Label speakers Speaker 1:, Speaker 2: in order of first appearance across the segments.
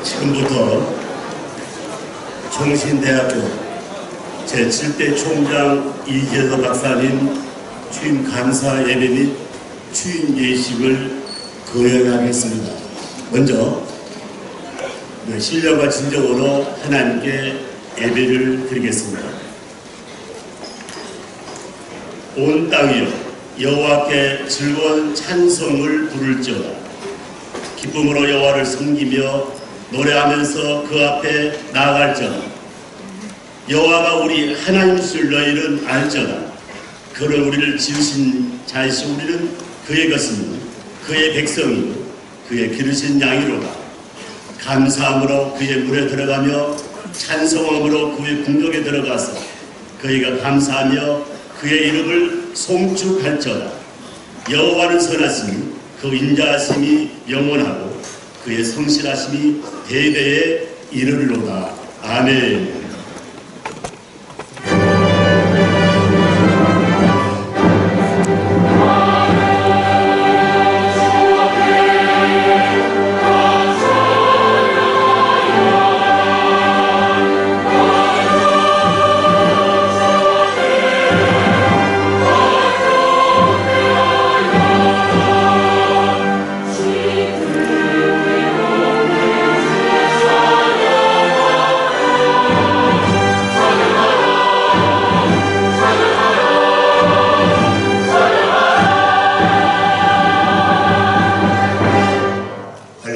Speaker 1: 지금부터 종신대학교 제7대 총장 이재서 박사님 취임 감사 예배 및 취임 예식을 거행하겠습니다. 먼저 신령과 진정으로 하나님께 예배를 드리겠습니다. 온 땅이여 여호와께 즐거운 찬송을 부를지어다. 기쁨으로 여호와를 섬기며 노래하면서 그 앞에 나아갈지어다. 여호와가 우리 하나님이실 너희는 알지어다. 그는 우리를 지으신 자이시 우리는 그의 것이니 그의 백성이요 그의 기르신 양이로다. 감사함으로 그의 문에 들어가며 찬송함으로 그의 궁정에 들어가서 그이가 감사하며 그의 이름을 송축할지어다. 여호와는 선하시니 그 인자하심이 영원하고 그의 성실하심이 대대에 이르리로다. 아멘.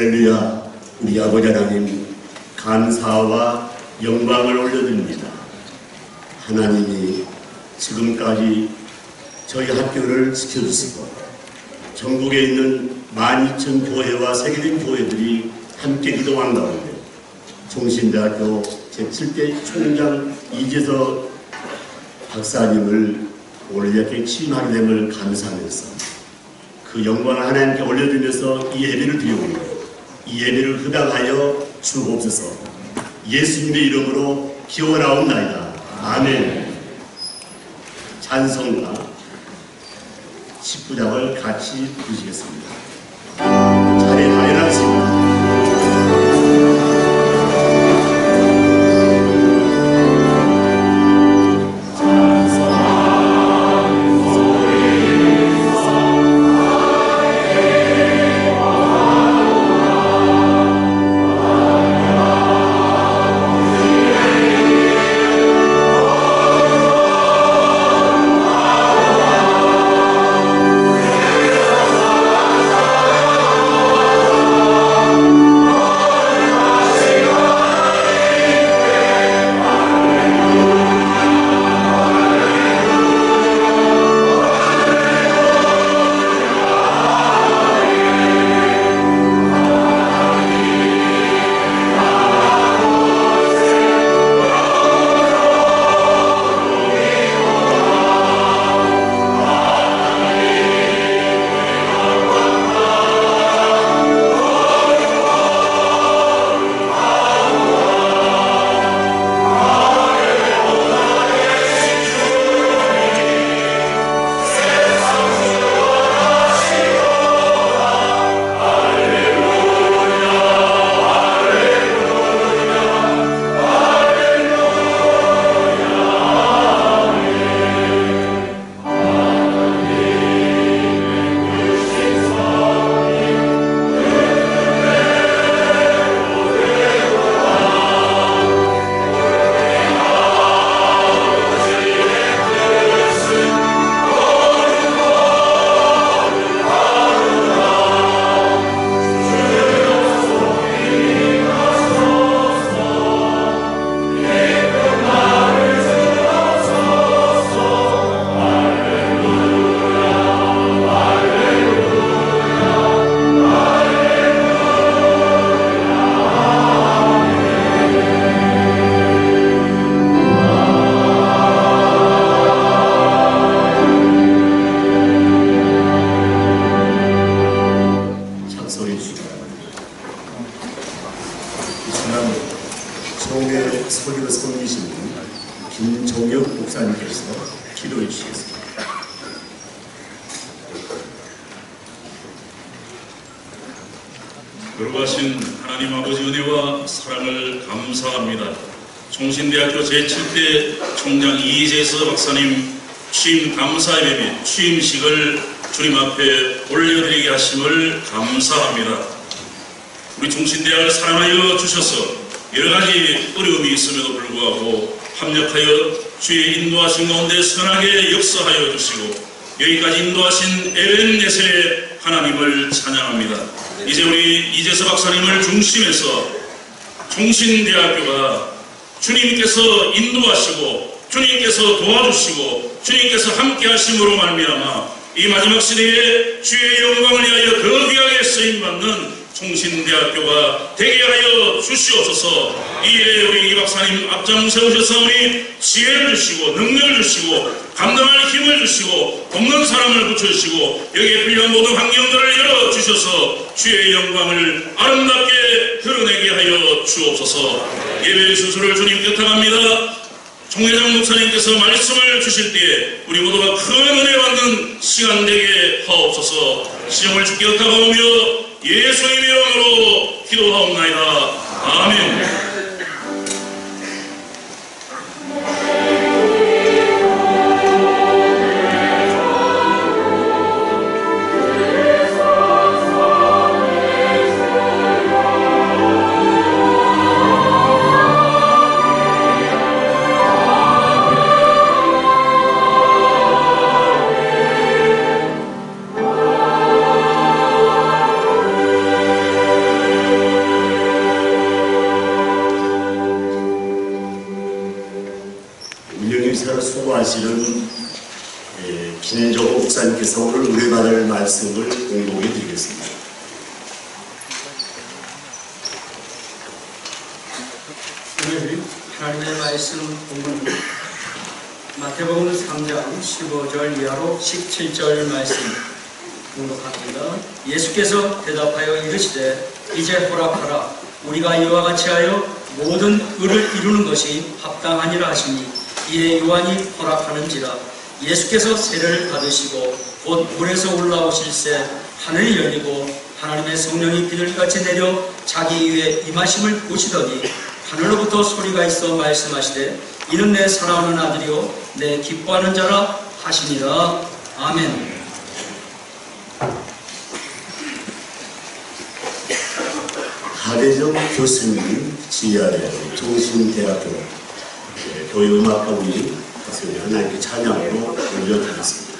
Speaker 1: 할렐루야. 우리 아버지 하나님 감사와 영광을 올려드립니다. 하나님이 지금까지 저희 학교를 지켜주시고 전국에 있는 12,000교회와 세계적인 교회들이 함께 기도한 가운데 종신대학교 제7대 총장 이재서 박사님을 오늘 이렇게 취임하게 됨을 감사하면서 그 영광을 하나님께 올려드리면서 이 예배를 드리고 이 예배를 허락하여 주옵소서. 예수님의 이름으로 기원하옵나이다. 아멘. 찬송가 19장을 같이 부르시겠습니다. 자리에 일어나겠습니다. 김종혁 목사님께서 기도해 주시겠습니다.
Speaker 2: 거룩하신 하나님 아버지 은혜와 사랑을 감사합니다. 총신대학교 제7대 총장 이재서 박사님 취임 감사 예배 및 취임식을 주님 앞에 올려드리게 하심을 감사합니다. 우리 총신대학을 사랑하여 주셔서 여러가지 어려움이 있음에도 불구하고 합력하여 주의 인도하신 가운데 선하게 역사하여 주시고 여기까지 인도하신 에벤네셀의 하나님을 찬양합니다. 이제 우리 이재서 박사님을 중심해서 총신대학교가 주님께서 인도하시고 주님께서 도와주시고 주님께서 함께 하심으로 말미암아 이 마지막 시대에 주의 영광을 위하여 더 귀하게 쓰임받는 총신대학교가 되게 하여 주시옵소서. 이에 우리 이 박사님 앞장 세우셔서 우리 지혜를 주시고 능력을 주시고 감당할 힘을 주시고 돕는 사람을 붙여주시고 여기에 필요한 모든 환경들을 열어주셔서 주의 영광을 아름답게 드러내게 하여 주옵소서. 예배의 순서를 주님 곁합니다. 총회장 목사님께서 말씀을 주실 때에 우리 모두가 큰 은혜 받는 시간 되게 하옵소서. 시험을 주께 곁하오며 예수의 이름으로 기도하옵나이다. 아멘.
Speaker 1: 수고하시는 김현정 목사님께서 오늘 은혜받을 말씀을 공독해 드리겠습니다.
Speaker 3: 오늘 하나님의 말씀 본문 마태복음 3장 15절 이하로 17절 말씀 공독합니다. 예수께서 대답하여 이르시되 이제 허락하라. 우리가 이와 같이 하여 모든 의를 이루는 것이 합당하니라 하시니 이에 요한이 허락하는지라. 예수께서 세례를 받으시고 곧 물에서 올라오실새 하늘이 열리고 하나님의 성령이 비둘기같이 내려 자기 위에 임하심을 보시더니 하늘로부터 소리가 있어 말씀하시되 이는 내 사랑하는 아들이요 내 기뻐하는 자라 하시니라. 아멘.
Speaker 1: 하대정 교수님 지휘하에 총신대학교 교회음악가분이 하나님께 찬양으로 올려드리겠습니다.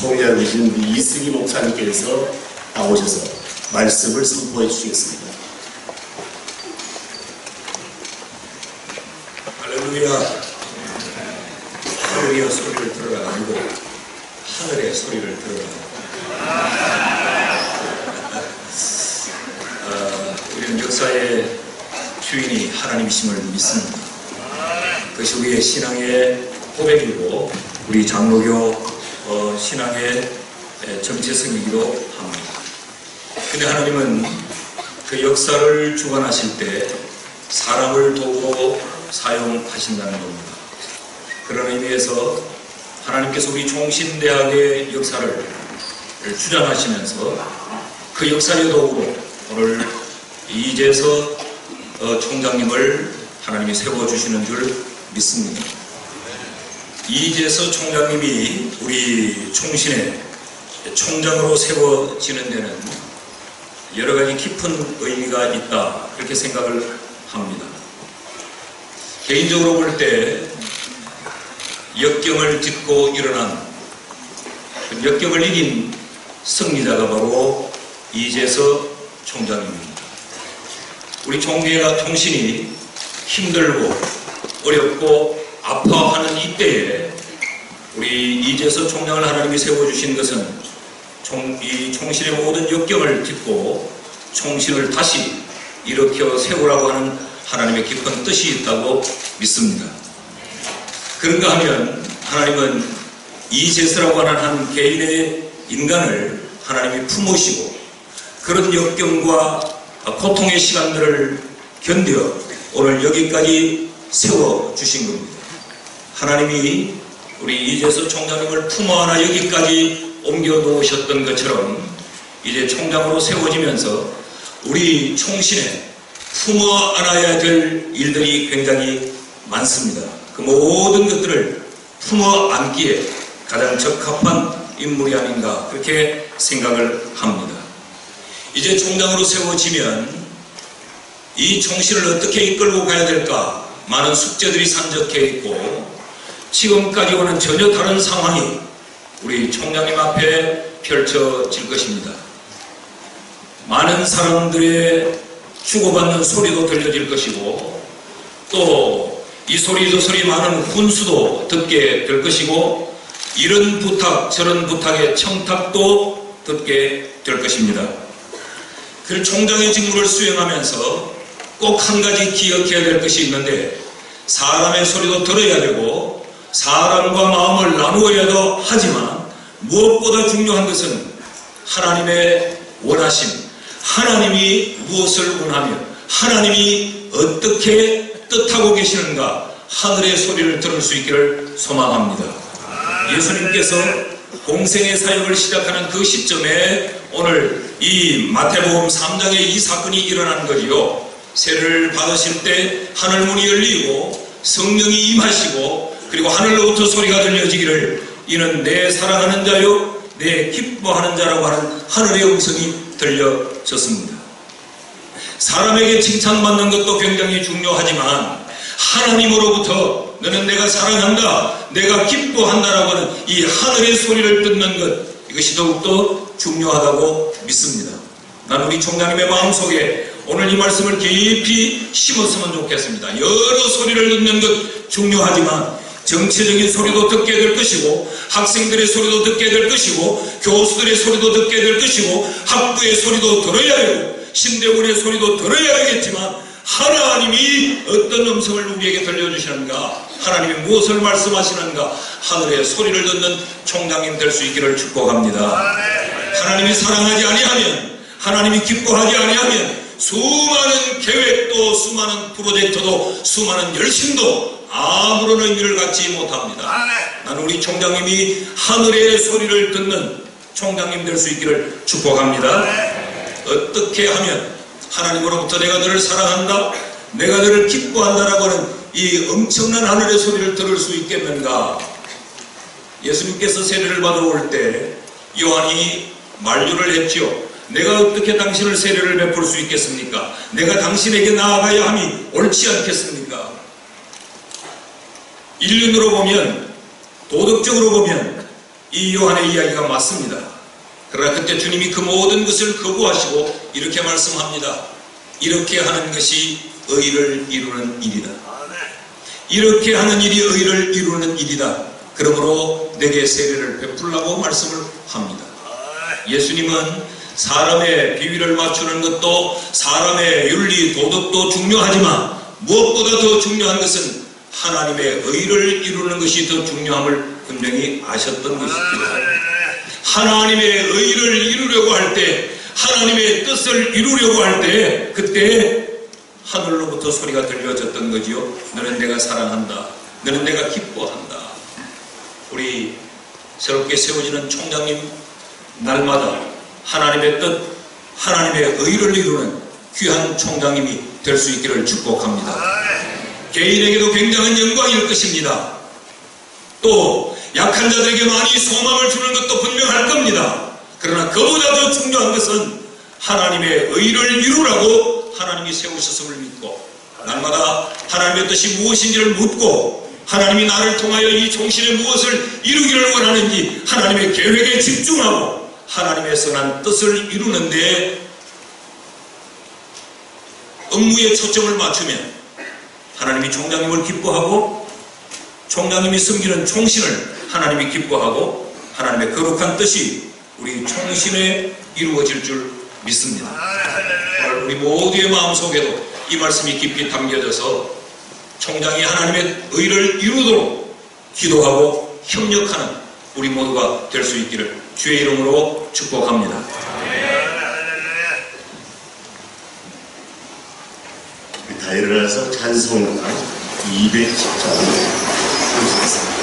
Speaker 1: 총회하고 계신 우리 이승희 목사님께서 나오셔서 말씀을 선포해 주시겠습니다.
Speaker 4: 할렐루야. 할렐루야 소리를 들어라. 아니고 하늘의 소리를 들어라. 우리는 역사의 주인이 하나님이심을 믿습니다. 그것이 우리의 신앙의 고백이고 우리 장로교 신앙의 정체성이기도 합니다. 근데 하나님은 그 역사를 주관하실 때 사람을 도구로 사용하신다는 겁니다. 그런 의미에서 하나님께서 우리 총신대학의 역사를 주장하시면서 그 역사의 도구로 오늘 이재서 총장님을 하나님이 세워주시는 줄 믿습니다. 이재서 총장님이 우리 총신의 총장으로 세워지는 데는 여러 가지 깊은 의미가 있다, 그렇게 생각을 합니다. 개인적으로 볼 때 역경을 딛고 일어난 역경을 이긴 승리자가 바로 이재서 총장입니다. 우리 총신이 힘들고 어렵고 아파하는 이때에 우리 이재서 총장을 하나님이 세워주신 것은 이 총신의 모든 역경을 딛고 총신을 다시 일으켜 세우라고 하는 하나님의 깊은 뜻이 있다고 믿습니다. 그런가 하면 하나님은 이재서라고 하는 한 개인의 인간을 하나님이 품으시고 그런 역경과 고통의 시간들을 견뎌 오늘 여기까지 세워주신 겁니다. 하나님이 우리 이재서 총장님을 품어 안아 여기까지 옮겨 놓으셨던 것처럼 이제 총장으로 세워지면서 우리 총신에 품어 안아야 될 일들이 굉장히 많습니다. 그 모든 것들을 품어 안기에 가장 적합한 인물이 아닌가, 그렇게 생각을 합니다. 이제 총장으로 세워지면 이 총신을 어떻게 이끌고 가야 될까, 많은 숙제들이 산적해 있고 지금까지와는 전혀 다른 상황이 우리 총장님 앞에 펼쳐질 것입니다. 많은 사람들의 주고받는 소리도 들려질 것이고 또 이 소리 저 소리 많은 훈수도 듣게 될 것이고 이런 부탁 저런 부탁의 청탁도 듣게 될 것입니다. 그 총장의 직무를 수행하면서 꼭 한 가지 기억해야 될 것이 있는데, 사람의 소리도 들어야 되고 사람과 마음을 나누어야도 하지만 무엇보다 중요한 것은 하나님의 원하심, 하나님이 무엇을 원하며 하나님이 어떻게 뜻하고 계시는가, 하늘의 소리를 들을 수 있기를 소망합니다. 예수님께서 공생의 사역을 시작하는 그 시점에 오늘 이 마태복음 3장에 이 사건이 일어난 거지요. 세례를 받으실 때 하늘문이 열리고 성령이 임하시고 그리고 하늘로부터 소리가 들려지기를 이는 내 사랑하는 자요 내 기뻐하는 자라고 하는 하늘의 음성이 들려졌습니다. 사람에게 칭찬받는 것도 굉장히 중요하지만 하나님으로부터 너는 내가 사랑한다, 내가 기뻐한다라고 하는 이 하늘의 소리를 듣는 것, 이것이 더욱더 중요하다고 믿습니다. 난 우리 총장님의 마음속에 오늘 이 말씀을 깊이 심었으면 좋겠습니다. 여러 소리를 듣는 것 중요하지만 정치적인 소리도 듣게 될 것이고 학생들의 소리도 듣게 될 것이고 교수들의 소리도 듣게 될 것이고 학부의 소리도 들어야 하고 신대원의 소리도 들어야 하겠지만 하나님이 어떤 음성을 우리에게 들려주시는가, 하나님이 무엇을 말씀하시는가, 하늘의 소리를 듣는 총장님 될 수 있기를 축복합니다. 하나님이 사랑하지 아니하면, 하나님이 기뻐하지 아니하면 수많은 계획도 수많은 프로젝트도 수많은 열심도 아무런 의미를 갖지 못합니다. 나는 우리 총장님이 하늘의 소리를 듣는 총장님 될 수 있기를 축복합니다. 어떻게 하면 하나님으로부터 내가 너를 사랑한다, 내가 너를 기뻐한다라고 하는 이 엄청난 하늘의 소리를 들을 수 있겠는가? 예수님께서 세례를 받아올 때 요한이 만류를 했지요. 내가 어떻게 당신을 세례를 베풀 수 있겠습니까? 내가 당신에게 나아가야 함이 옳지 않겠습니까? 인륜으로 보면, 도덕적으로 보면 이 요한의 이야기가 맞습니다. 그러나 그때 주님이 그 모든 것을 거부하시고 이렇게 말씀합니다. 이렇게 하는 것이 의를 이루는 일이다. 이렇게 하는 일이 의를 이루는 일이다. 그러므로 내게 세례를 베풀라고 말씀을 합니다. 예수님은 사람의 비위를 맞추는 것도 사람의 윤리 도덕도 중요하지만 무엇보다 더 중요한 것은 하나님의 의를 이루는 것이 더 중요함을 분명히 아셨던 것입니다. 하나님의 의를 이루려고 할 때, 하나님의 뜻을 이루려고 할 때, 그때 하늘로부터 소리가 들려졌던 거지요. 너는 내가 사랑한다. 너는 내가 기뻐한다. 우리 새롭게 세워지는 총장님 날마다 하나님의 뜻, 하나님의 의를 이루는 귀한 총장님이 될 수 있기를 축복합니다. 개인에게도 굉장한 영광일 것입니다. 또 약한 자들에게 많이 소망을 주는 것도 분명할 겁니다. 그러나 그보다 더 중요한 것은 하나님의 의를 이루라고 하나님이 세우셨음을 믿고 날마다 하나님의 뜻이 무엇인지를 묻고 하나님이 나를 통하여 이 총신에 무엇을 이루기를 원하는지 하나님의 계획에 집중하고 하나님의 선한 뜻을 이루는 데 업무에 초점을 맞추면 하나님이 총장님을 기뻐하고 총장님이 섬기는 총신을 하나님이 기뻐하고 하나님의 거룩한 뜻이 우리 총신에 이루어질 줄 믿습니다. 오늘 우리 모두의 마음속에도 이 말씀이 깊이 담겨져서 총장이 하나님의 의를 이루도록 기도하고 협력하는 우리 모두가 될 수 있기를 주의 이름으로 축복합니다.
Speaker 1: 다 일어나서 찬송가 210장 부르시겠습니다.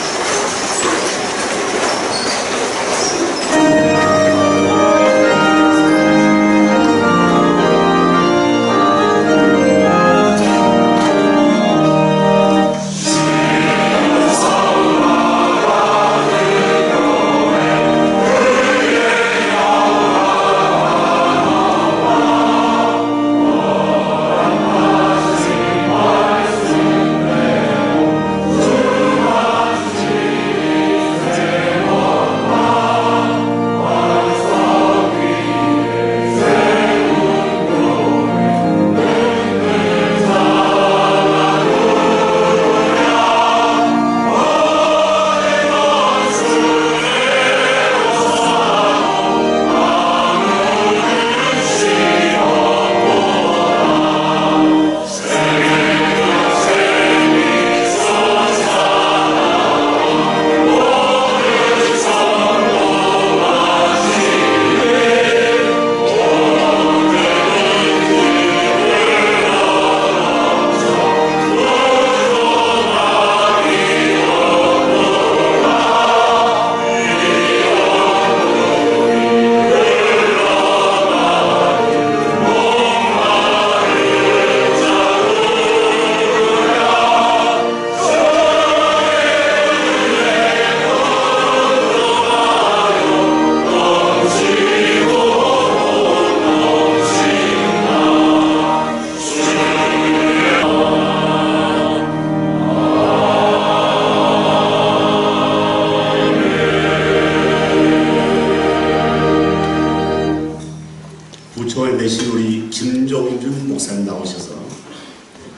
Speaker 1: 부총을 대신 우리 김종준 목사님 나오셔서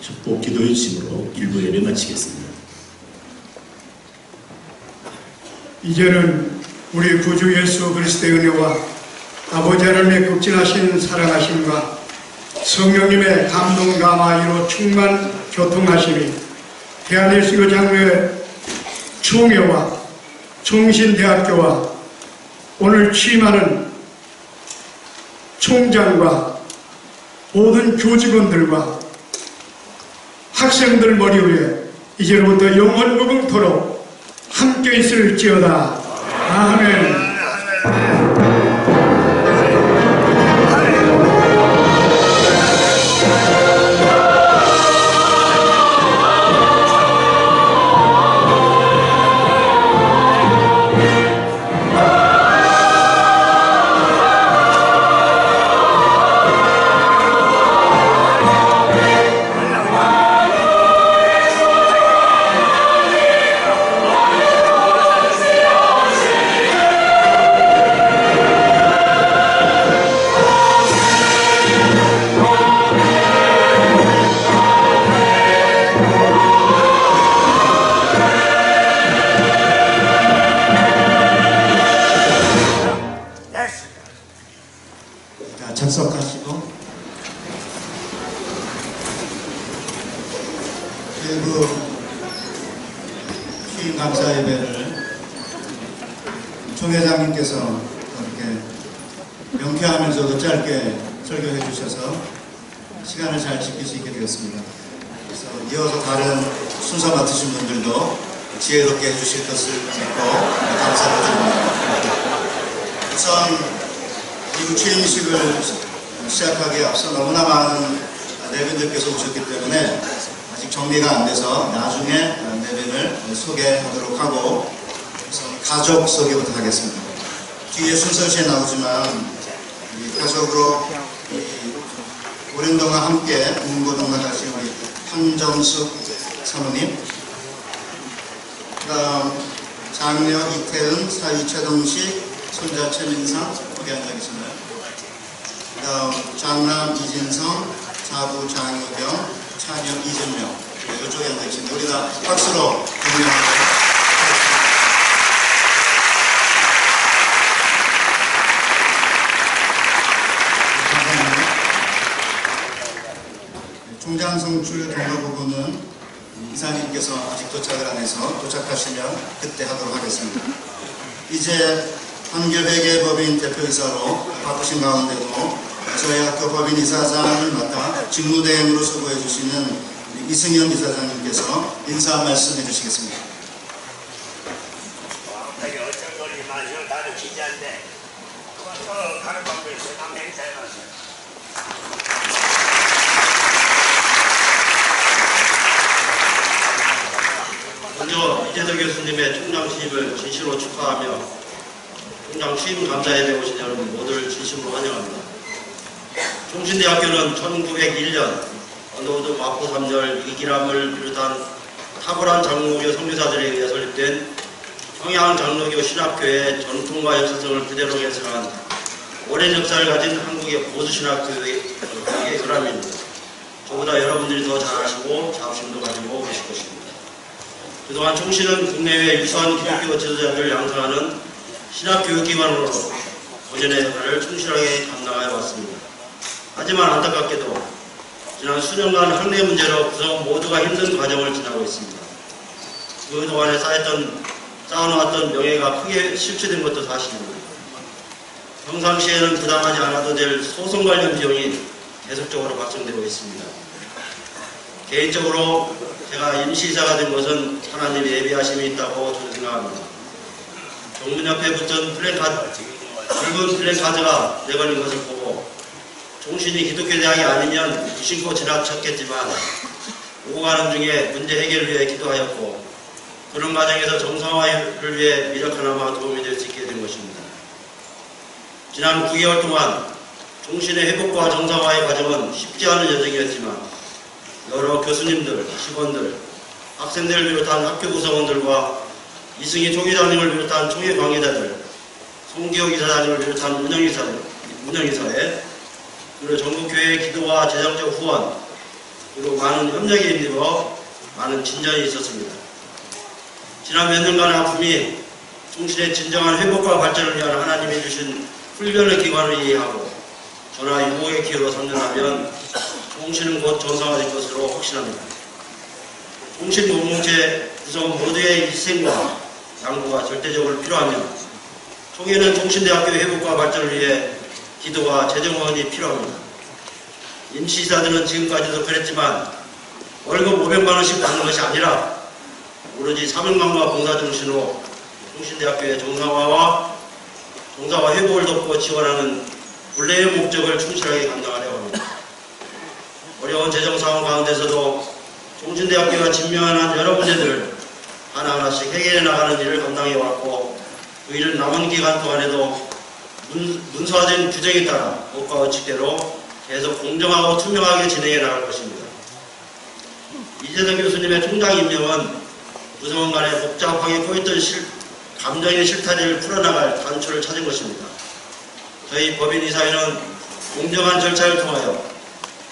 Speaker 1: 축복 기도해 주심으로 일부 예배 마치겠습니다.
Speaker 5: 이제는 우리 구주 예수 그리스도의 은혜와 아버지 하나님의 극진하신 사랑하심과 성령님의 감동 감화로 충만 교통하심이 대한예수교 장로의 총회와 총신대학교와 오늘 취임하는 총장과 모든 교직원들과 학생들 머리 위에 이제로부터 영원 무궁토록 함께 있을지어다. 아멘.
Speaker 6: 자, 접속하시고 일부 취임 감사 예배를 총회장님께서 이렇게 명쾌하면서도 짧게 설교해 주셔서 시간을 잘 지킬 수 있게 되었습니다. 그래서 이어서 다른 순서 맡으신 분들도 지혜롭게 해주실 것을 믿고 감사를 드립니다. 우선 미국 취임식을 시작하기에 앞서 너무나 많은 내빈들께서 오셨기 때문에 아직 정리가 안 돼서 나중에 내빈을 소개하도록 하고 우선 가족 소개부터 하겠습니다. 뒤에 순서시에 나오지만 이 가족으로 오랜 동안 함께 문고동락 하신 우리 황정숙 사모님, 그 다음 장녀 이태은, 사위 최동식, 손자 최민상, 거기 앉아 계시나요? 그 다음 장남 이진성, 자부 장유경, 차녀 이진명, 이쪽에 앉아 계십니다. 우리 다 박수로 격려합니다. 종장성출 경과 부분은 이사님께서 아직 도착을 안 해서 도착하시면 그때 하도록 하겠습니다. 이제 한결회계 법인 대표이사로 바쁘신 가운데도 저희 학교 법인 이사장을 맡아 직무대행으로 수고해 주시는 이승현 이사장님께서 인사 말씀해 주시겠습니다.
Speaker 7: 되게 어떤 거리 마시고 나는 기자인데 가는 방법에 있어요. 한번 행사해 놨어요.
Speaker 8: 먼저 이재석 교수님의 총장 취임을 진심으로 축하하며 총장 취임 감사회에 오신 여러분 모두를 진심으로 환영합니다. 총신대학교는 1901년 언더우드 마포 3절 이기람을 비롯한 탁월한 장로교 선교사들에 의해 설립된 평양 장로교 신학교의 전통과 역사성을 그대로 계승한 오랜 역사를 가진 한국의 보수신학교의 결함입니다. 저보다 여러분들이 더 잘 아시고 자부심도 가지고 계실 것입니다. 그동안 총신은 국내외 유수한 기독교 지도자들을 양성하는 신학교육기관으로 본연의 역할을 충실하게 감당하여 왔습니다. 하지만 안타깝게도 지난 수년간 학내 문제로 구성 모두가 힘든 과정을 지나고 있습니다. 그동안에 쌓아놓았던 명예가 크게 실추된 것도 사실입니다. 평상시에는 부담하지 않아도 될 소송 관련 비용이 계속적으로 발생되고 있습니다. 개인적으로 제가 임시이사가 된 것은 하나님의 예비하심이 있다고 저는 생각합니다. 정문 옆에 붙은 붉은 플랜카드가 내걸린 것을 보고 종신이 기독교대학이 아니면 무심코 지나쳤겠지만 오고 가는 중에 문제 해결을 위해 기도하였고 그런 과정에서 정상화를 위해 미력하나마 도움이 될 수 있게 된 것입니다. 지난 9개월 동안 종신의 회복과 정상화의 과정은 쉽지 않은 여정이었지만 여러 교수님들, 직원들, 학생들을 비롯한 학교 구성원들과 이승희 총회장님을 비롯한 총회 관계자들, 송기호 이사장님을 비롯한 운영이사회, 그리고 전국교회의 기도와 재정적 후원, 그리고 많은 협력이 힘입어 많은 진전이 있었습니다. 지난 몇 년간의 아픔이 종신의 진정한 회복과 발전을 위한 하나님이 주신 훈련의 기관을 이해하고 저나 유목의 기회로 삼는다면 종신은 곧 정상화될 것으로 확신합니다. 종신 공동체 구성 모두의 희생과 양보가 절대적으로 필요하며 총회는 종신대학교의 회복과 발전을 위해 기도와 재정원이 필요합니다. 임시이사들은 지금까지도 그랬지만 월급 500만 원씩 받는 것이 아니라 오로지 사명감과 봉사정신으로 종신대학교의 정상화 회복을 돕고 지원하는 본래의 목적을 충실하게 감당하려고 합니다. 어려운 재정 상황 가운데서도 종신대학교가 직면한 여러 문제들 하나하나씩 해결해 나가는 일을 감당해왔고 그 일은 남은 기간 동안에도 문서화된 규정에 따라 법과 원칙대로 계속 공정하고 투명하게 진행해 나갈 것입니다. 이재석 교수님의 총장 임명은 구성원 간에 복잡하게 꼬였던 감정의 실타래를 풀어나갈 단초를 찾은 것입니다. 저희 법인이사회는 공정한 절차를 통하여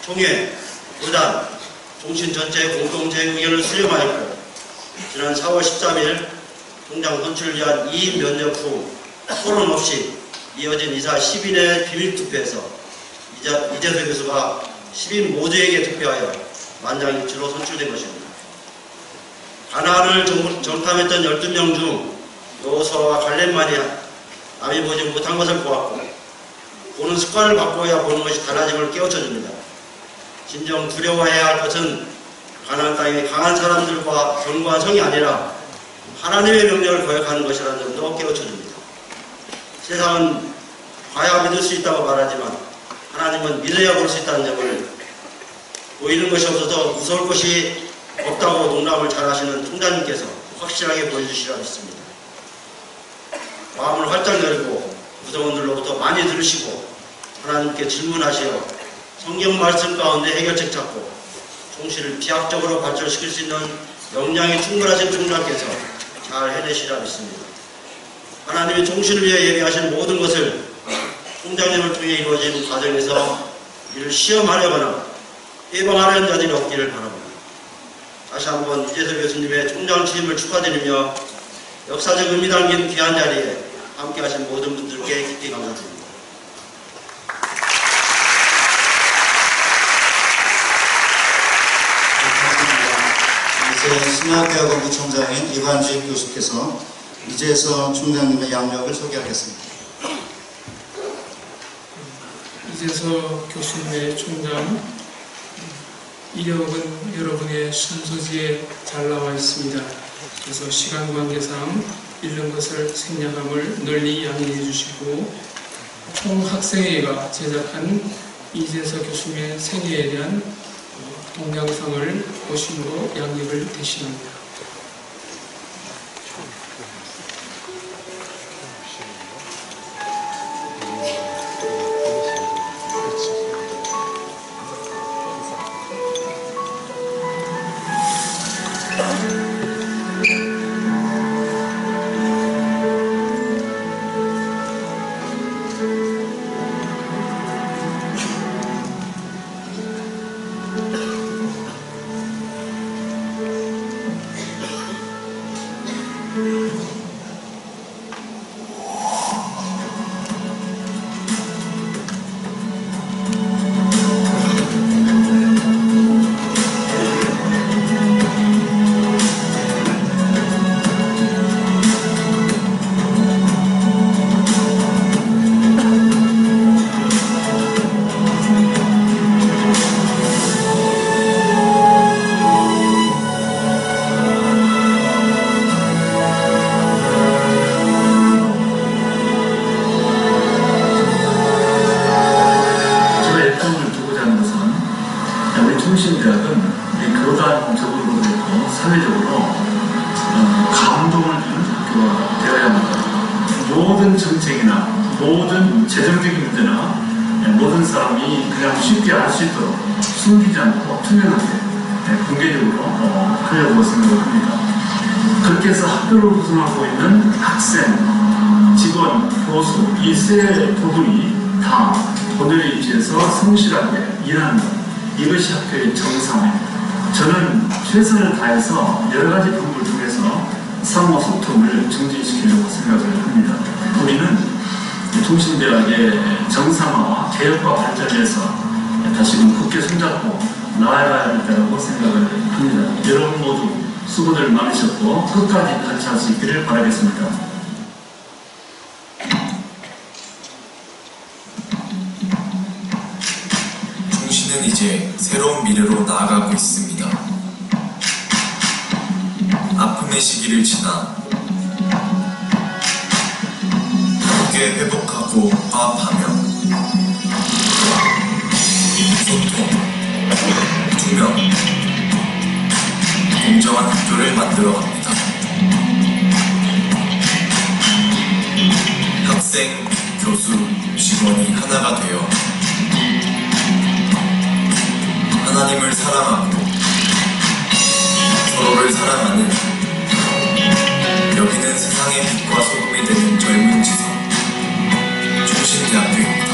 Speaker 8: 총회, 의단, 종신 전체의 공동체 의견을 수렴하였고 지난 4월 13일 총장 선출을 위한 이의 면접 후 토론 없이 이어진 이사 10인의 비밀투표에서 이재석 교수가 10인 모두에게 투표하여 만장일치로 선출된 것입니다. 가나안을 정탐했던 12명 중 여호수아와 갈렙만이 남이 보지 못한 것을 보았고 보는 습관을 바꿔야 보는 것이 달라짐을 깨우쳐줍니다. 진정 두려워해야 할 것은 가나안 땅의 강한 사람들과 견고한 성이 아니라 하나님의 명령을 거역하는 것이라는 점도 깨우쳐줍니다. 세상은 봐야 믿을 수 있다고 말하지만 하나님은 믿어야 볼 수 있다는 점을 보이는 것이 없어서 무서울 것이 없다고 농담을 잘하시는 총장님께서 확실하게 보여주시라 믿습니다. 마음을 활짝 열고 구성원들로부터 많이 들으시고 하나님께 질문하시어 성경 말씀 가운데 해결책 찾고 총시를 비약적으로 발전시킬 수 있는 역량이 충분하신 총장께서 잘 해내시라 믿습니다. 하나님이 총시를 위해 예비하신 모든 것을 총장님을 통해 이루어진 과정에서 이를 시험하려거나 해방하려는 자들이 없기를 바랍니다. 다시 한번 이재석 교수님의 총장 취임을 축하드리며 역사적 의미 담긴 귀한 자리에 함께하신 모든 분들께 깊이 감사드립니다.
Speaker 6: 이제 신학대학원부 총장인 이관주익 교수께서 이재석 총장님의 양력을 소개하겠습니다.
Speaker 9: 이재석 교수님의 총장 이력은 여러분의 순서지에 잘 나와 있습니다. 그래서 시간 관계상 읽는 것을 생략함을 널리 양해해 주시고 총학생회가 제작한 이재석 교수님의 생애에 대한 동영상을 보심으로 양력을 대신합니다.
Speaker 10: 모든 정책이나 모든 재정적인 문제나 모든 사람이 그냥 쉽게 알 수 있도록 숨기지 않고 투명하게 공개적으로 하려고 생각을 합니다. 그렇게 해서 학교를 구성하고 있는 학생, 직원, 교수 이 세 부분이 다 본연의 위치에서 성실하게 일하는 것, 이것이 학교의 정상입니다. 저는 최선을 다해서 여러 가지 방법을 통해서 상호 소통을 증진시키려고 생각을 합니다. 우리는 통신대학의 정상화와 개혁과 발전에서 다시금 굳게 손잡고 나아가야 할 때라고 생각을 합니다. 여러분 모두 수고들 많으셨고 끝까지 같이 할 수 있기를 바라겠습니다.
Speaker 11: 통신은 이제 새로운 미래로 나아가고 있습니다. 아픔의 시기를 지나 함께 회복하고 화합하며 소통, 투명, 공정한 학교를 만들어갑니다. 학생, 교수, 직원이 하나가 되어 하나님을 사랑하고 서로를 사랑하는 여기는 세상의 빛과 소금이 되는 젊은 지성 총신대학교입니다.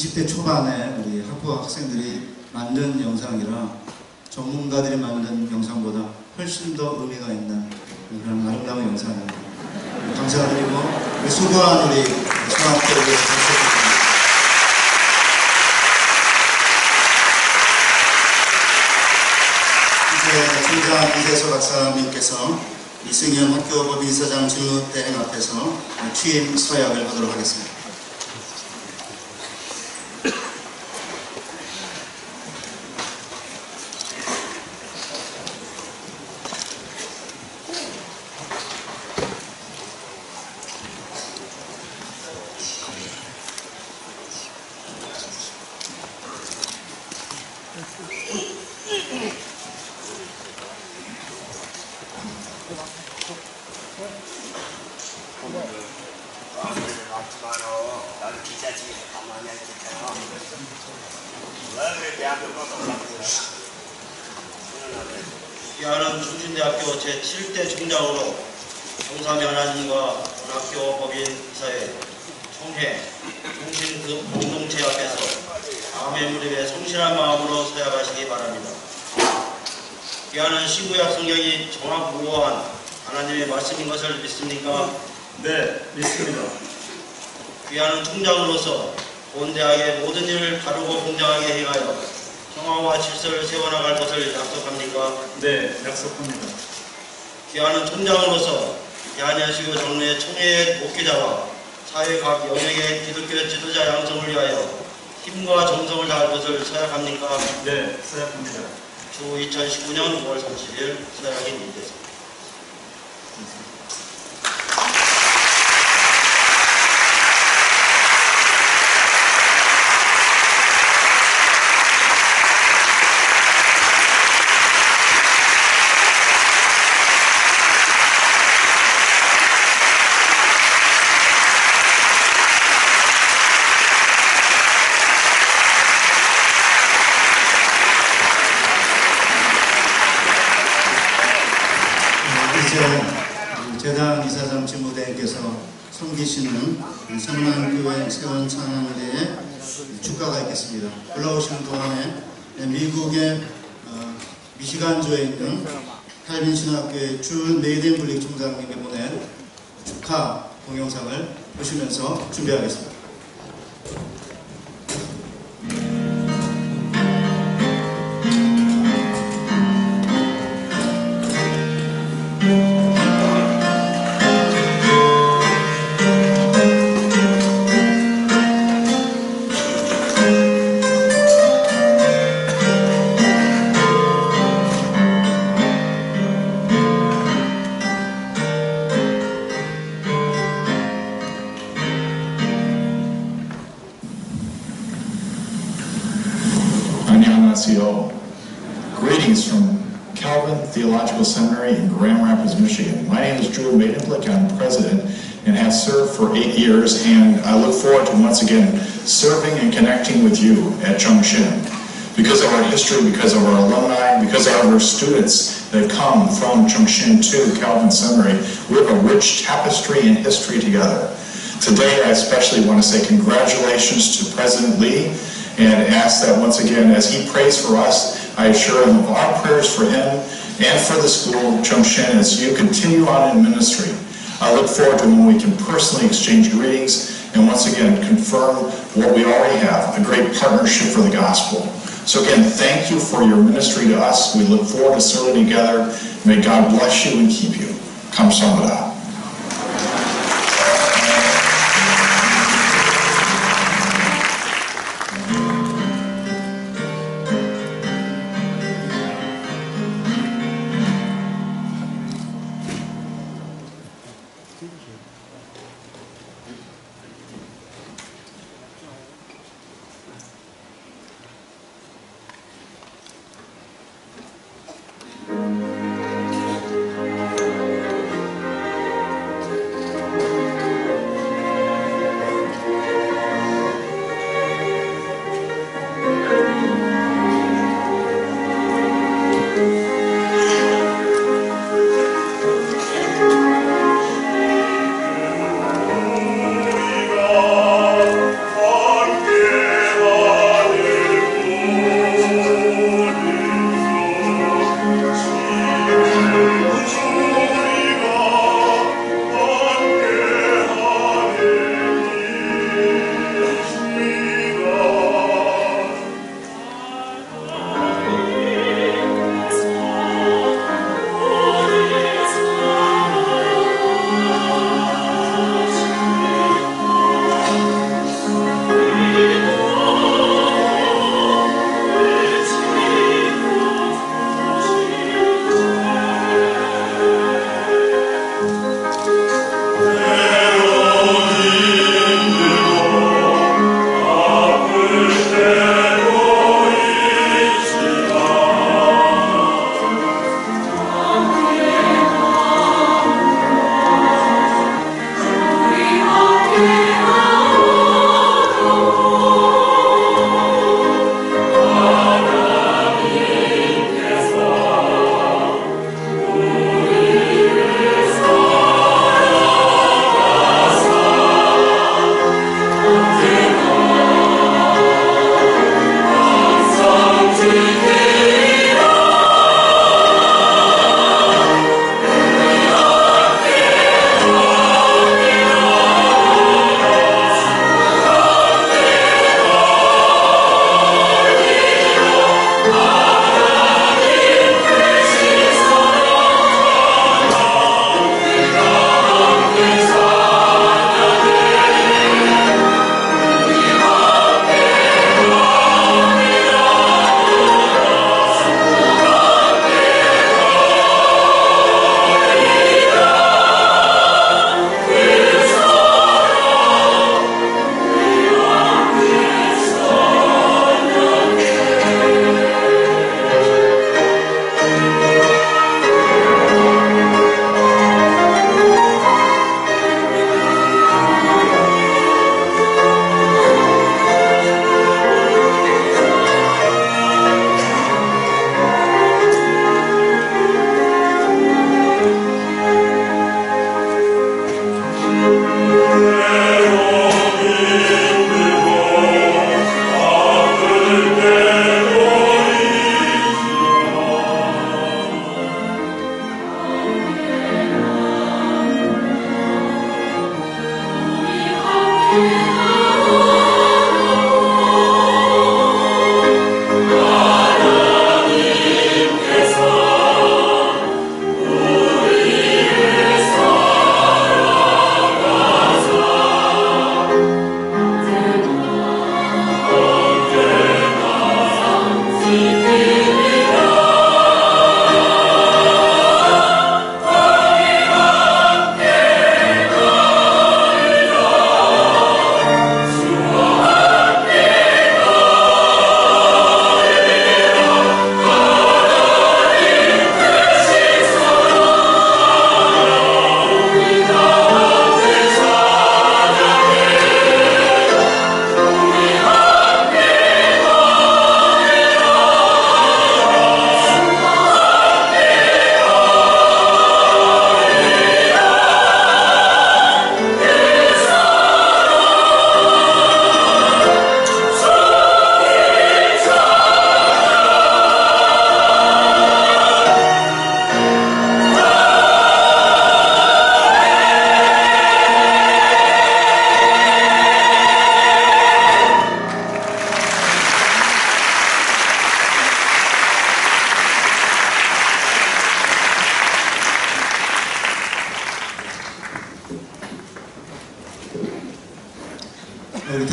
Speaker 6: 20대 초반에 우리 학부 학생들이 만든 영상이라 전문가들이 만든 영상보다 훨씬 더 의미가 있는 그런 아름다운 영상입니다. 감사드리고 우리 수고한 우리 수학교를 부탁드립니다. 이제 총장 이재소 박사님께서 이승현 학교법 이사장 직무대행 앞에서 취임 서약을 하도록 하겠습니다.
Speaker 7: 나도 기자직에서 가만히 앉았잖아. 왜 그래 대학교가 올라가냐.
Speaker 8: 귀하는 충신대학교 제7대 총장으로 정삼위 하나님과 학교 법인 이사회 총회 통신 그 공동체 앞에서 다음의 무렵에 성실한 마음으로 서약하시기 바랍니다. 귀하는 신구약 성경이 정확무고한 하나님의 말씀인 것을 믿습니까?
Speaker 2: 네, 믿습니다.
Speaker 8: 귀하는 총장으로서 본 대학의 모든 일을 다루고 공정하게 행하여 평화와 질서를 세워나갈 것을 약속합니까?
Speaker 2: 네, 약속합니다.
Speaker 8: 귀하는 총장으로서 대한여시교 정례 총회의 목회자와 사회 각 영역의 기독교 지도자 양성을 위하여 힘과 정성을 다할 것을 서약합니까?
Speaker 2: 네, 서약합니다.
Speaker 8: 주 2019년 5월 30일 서약이 인대했습니다.
Speaker 6: 재단 이사장 직무대행께서 섬기시는 성남교회 세원찬양대에 축가가 있겠습니다. 올라오시는 동안에 미국의 미시간주에 있는 칼빈 신학교의 준 메이든블릭 총장님께 보낸 축하 동영상을 보시면서 준비하겠습니다.
Speaker 12: Greetings from Calvin Theological Seminary in Grand Rapids, Michigan. My name is Drew Maidenblick. I'm president and have served for 8 years, and I look forward to once again serving and connecting with you at Chongqing. Because of our history, because of our alumni, because of our students that come from Chongqing to Calvin Seminary, we have a rich tapestry and history together. Today, I especially want to say congratulations to President Lee and ask that once again, as he prays for us, I assure him of our prayers for him and for the school, Chongqing, as you continue on in ministry. I look forward to when we can personally exchange greetings and once again confirm what we already have, a great partnership for the gospel. So again, thank you for your ministry to us. We look forward to serving together. May God bless you and keep you. 감사합니다.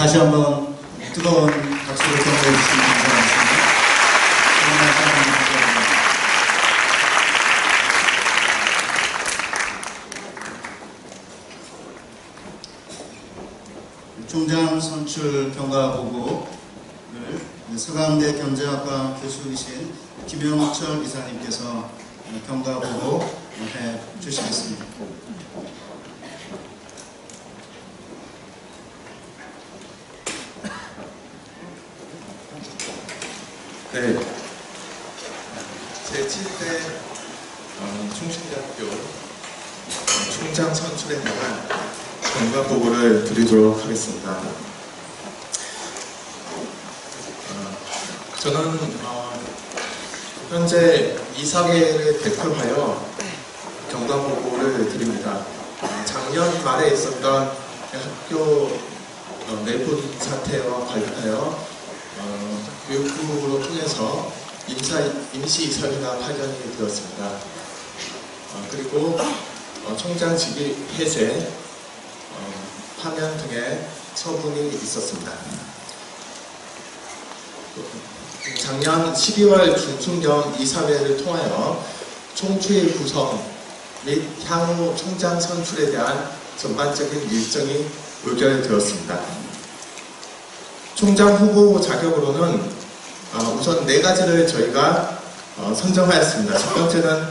Speaker 6: 다시 한번 뜨거운 박수를 청해 주시면 감사하겠습니다. 총장 선출 경과 보고를 서강대 경제학과 교수이신 김영철 이사님께서 경과 보고 해 주시겠습니다.
Speaker 13: 네, 제7대 충신대학교 총장 선출에 관한 경과 보고를 드리도록 하겠습니다. 저는 현재 이사회를 대표하여 경과 보고를 드립니다. 작년 말에 있었던 학교 내분 사태와 관련하여 교육부로 통해서 임시이사회가 파견이 되었습니다. 그리고 총장 직위 폐쇄, 파면 등의 처분이 있었습니다. 작년 12월 중순경 이사회를 통하여 총추의 구성 및 향후 총장 선출에 대한 전반적인 일정이 의결되었습니다. 총장 후보 자격으로는 우선 4가지를 저희가 선정하였습니다. 첫 번째는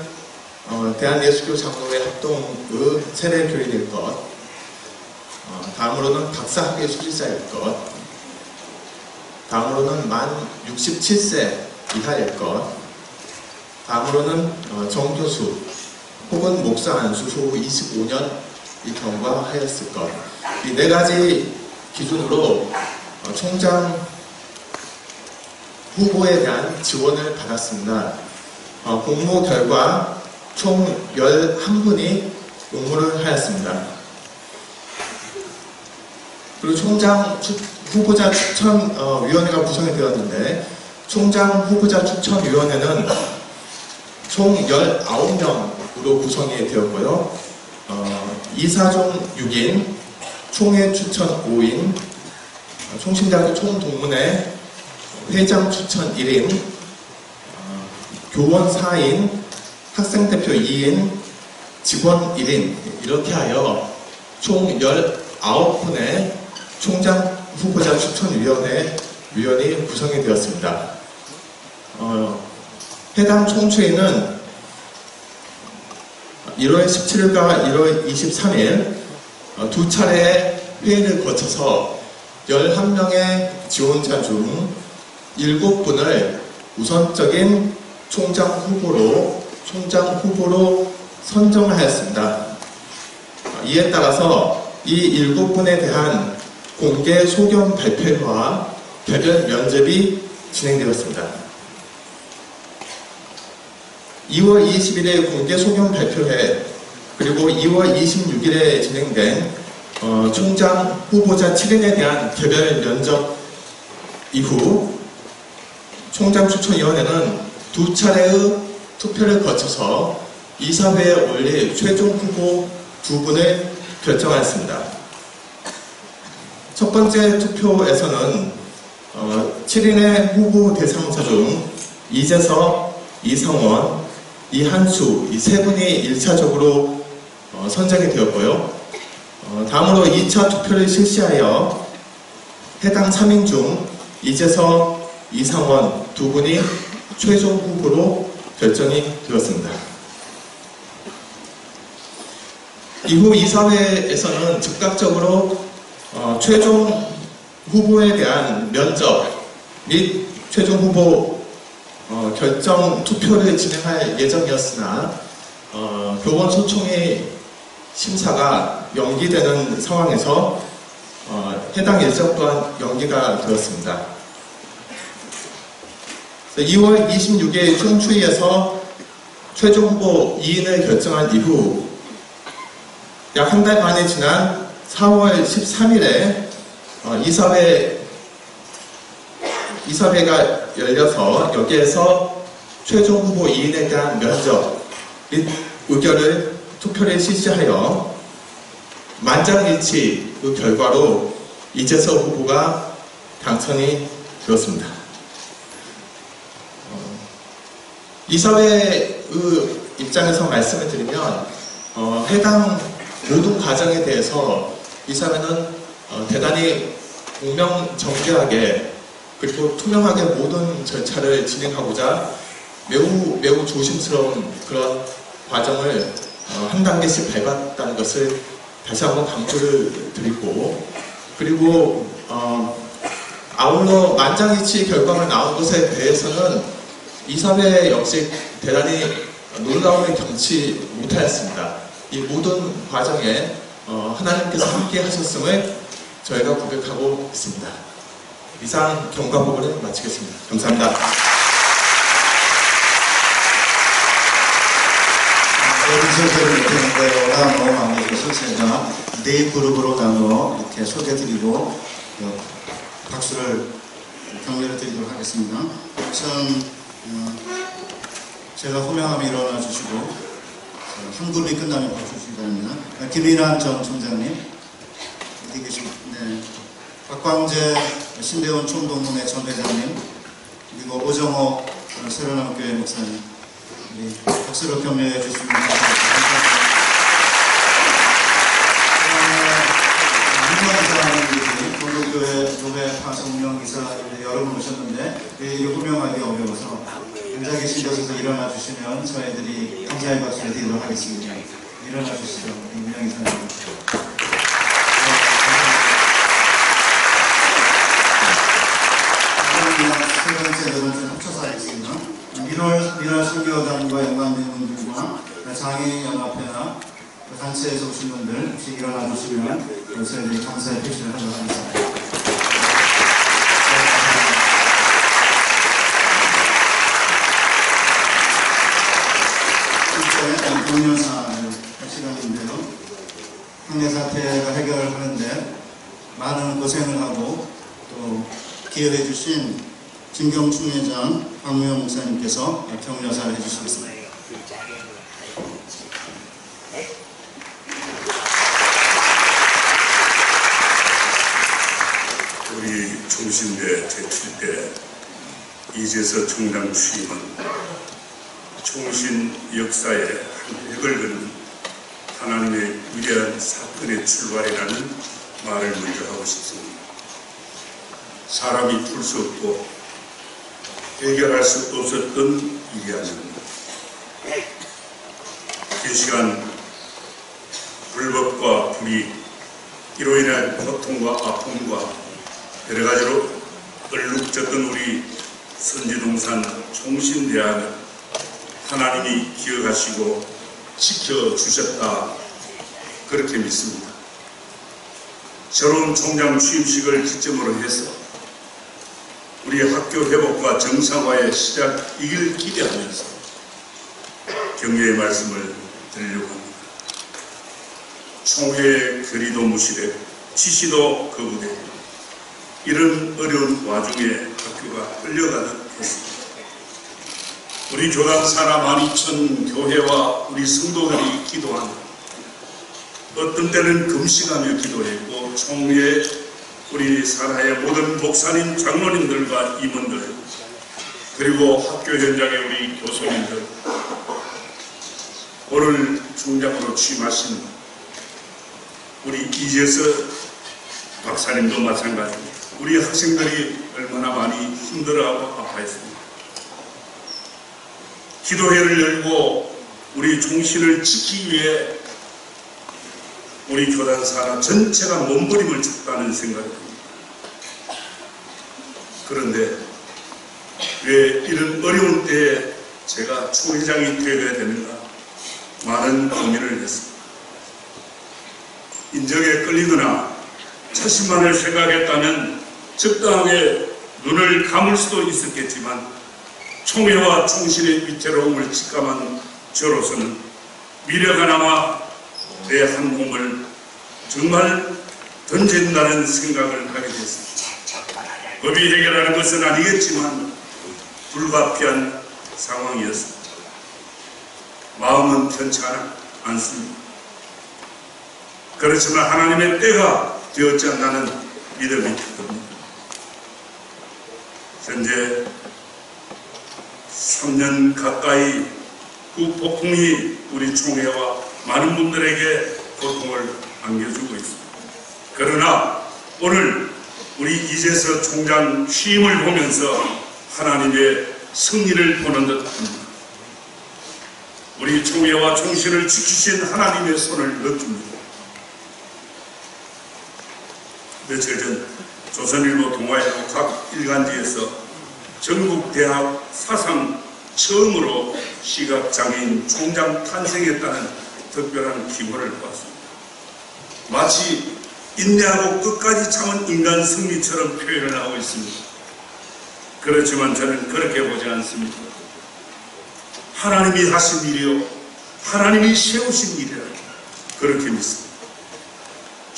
Speaker 13: 대한예수교 장로회 합동의 세례교인일 것, 다음으로는 박사학위 수리자일 것, 다음으로는 만 67세 이하일 것, 다음으로는 정교수 혹은 목사 안수 후 25년이 경과하였을 것. 이 4가지 기준으로 총장 후보에 대한 지원을 받았습니다. 공모 결과 총 11분이 응모를 하였습니다. 그리고 총장 후보자 추천위원회가 구성이 되었는데, 총장 후보자 추천위원회는 총 19명으로 구성이 되었고요. 이사종 6인, 총회 추천 5인, 총신대학교 총동문회 회장 추천 1인, 교원 4인, 학생대표 2인, 직원 1인, 이렇게 하여 총 19분의 총장 후보자 추천위원회 구성이 되었습니다. 해당 총추회는 1월 17일과 1월 23일 두 차례의 회의를 거쳐서 11명의 지원자 중 7분을 우선적인 총장 후보로 선정하였습니다. 이에 따라서 이 7분에 대한 공개 소견 발표와 개별 면접이 진행되었습니다. 2월 20일에 공개 소견 발표회, 그리고 2월 26일에 진행된 총장 후보자 7인에 대한 개별 면접 이후 총장 추천위원회는 두 차례의 투표를 거쳐서 이사회에 올릴 최종 후보 2분을 결정하였습니다. 첫 번째 투표에서는 7인의 후보 대상자 중 이재석, 이성원, 이한수 이 3분이 1차적으로 선정이 되었고요. 다음으로 2차 투표를 실시하여 해당 3인 중 이재석, 이상원 2분이 최종 후보로 결정이 되었습니다. 이후 이사회에서는 즉각적으로 최종 후보에 대한 면접 및 최종 후보 결정 투표를 진행할 예정이었으나 교원 소총의 심사가 연기되는 상황에서 해당 일정 또한 연기가 되었습니다. 2월 26일 총추위에서 최종 후보 2인을 결정한 이후 약 한 달 만에 지난 4월 13일에 이사회가 열려서 여기에서 최종 후보 2인에 대한 면접 및 투표를 실시하여 만장일치 그 결과로 이재석 후보가 당선이 되었습니다. 이사회의 입장에서 말씀을 드리면 해당 모든 과정에 대해서 이사회는 대단히 공명정대하게 그리고 투명하게 모든 절차를 진행하고자 매우 조심스러운 그런 과정을 한 단계씩 밟았다는 것을 다시 한번 강조를 드리고, 그리고 아울러 만장일치 결과가 나온 것에 대해서는 이사회 역시 대단히 놀라움을 경치 못하였습니다. 이 모든 과정에 하나님께서 함께 하셨음을 저희가 고백하고 있습니다. 이상 경과 보고를 마치겠습니다. 감사합니다.
Speaker 6: 인쇄들을 이렇게 너무 많으셔서 제가 네 그룹으로 나누어 이렇게 소개드리고 박수를 격려를 드리도록 하겠습니다. 우선 제가 호명함이 일어나 주시고 한 그룹이 끝나면 박수 주시기 바랍니다. 김인환 전 총장님 어디 계십니까? 네. 박광재 신대원 총동문회 전 회장님, 그리고 오정호 새로남교회 목사님, 우리 박수로 격려해 주시면 감사합니다. 이사님들이 동료교회 교회 파송령 이사 여러 분 오셨는데 이게 호명하기 어려워서 앉아 계신 곳에서 일어나 주시면 저희들이 감사의 박수를 드리도록 하겠습니다. 일어나 주시죠. 임명 이사님. 세 번째 합쳐서 하겠습니다. 민월 선교단과 연관된 분들과 장애인연합회나 단체에서 오신 분들 혹시 일어나 주시면 저희들이 감사의 표시를 하도록 하겠습니다. 실제 공연사를 할 시간인데요. 국내 사태가 해결을 하는데 많은 고생을 하고 또 기여해 주신 김경춘 회장, 박무영 목사님께서 격려사를 해주시겠습니다.
Speaker 2: 우리 총신대 제7대 이재석 총장 취임은 총신 역사의 한 획을 긋는 하나님의 위대한 사건의 출발이라는 말을 먼저 하고 싶습니다. 사람이 풀 수 없고 해결할 수 없었던 일이 아닙니다. 이 시간 불법과 불이 이로 인한 고통과 아픔과 여러 가지로 얼룩졌던 우리 선지동산 총신대학을 하나님이 기억하시고 지켜주셨다, 그렇게 믿습니다. 새로운 총장 취임식을 기점으로 해서 우리 학교 회복과 정상화의 시작이길 기대하면서 격려의 말씀을 드리려고 합니다. 총회의 결의도 무시되고 지시도 거부되고 이런 어려운 와중에 학교가 끌려가듯 했습니다. 우리 교단 산하 12,000 교회와 우리 성도들이 기도한, 어떤 때는 금식하며 기도했고 총회에 우리 산하의 모든 목사님, 장로님들과 임원들, 그리고 학교 현장의 우리 교수님들, 오늘 총장으로 취임하신 우리 이재석 박사님도 마찬가지입니다. 우리 학생들이 얼마나 많이 힘들어하고 아파했습니다. 기도회를 열고 우리 종신을 지키기 위해 우리 교단 산하 전체가 몸부림을 쳤다는 생각이 듭니다. 그런데 왜 이런 어려운 때에 제가 초회장이 되어야 되는가 많은 고민을 했습니다. 인적에 끌리거나 자신만을 생각했다면 적당하게 눈을 감을 수도 있었겠지만 총회와 총신의 위태로움을 직감한 저로서는 미래가 남아 내 한 몸을 정말 던진다는 생각을 하게 됐습니다. 법이 해결하는 것은 아니겠지만 불가피한 상황이었습니다. 마음은 편치 않습니다. 그렇지만 하나님의 때가 되었지 않나는 믿음이 듭니다. 현재 3년 가까이 그 폭풍이 우리 총회와 많은 분들에게 고통을 안겨주고 있습니다. 그러나 오늘 우리 이재서 총장 취임을 보면서 하나님의 승리를 보는 듯합니다. 우리 총회와 총신을 지키신 하나님의 손을 느낍니다. 며칠 전 조선일보 동아일보 각 일간지에서 전국대학 사상 처음으로 시각장애인 총장 탄생했다는 특별한 기고를 보았습니다. 마치 인내하고 끝까지 참은 인간 승리처럼 표현을 하고 있습니다. 그렇지만 저는 그렇게 보지 않습니다. 하나님이 하신 일이요, 하나님이 세우신 일이라 그렇게 믿습니다.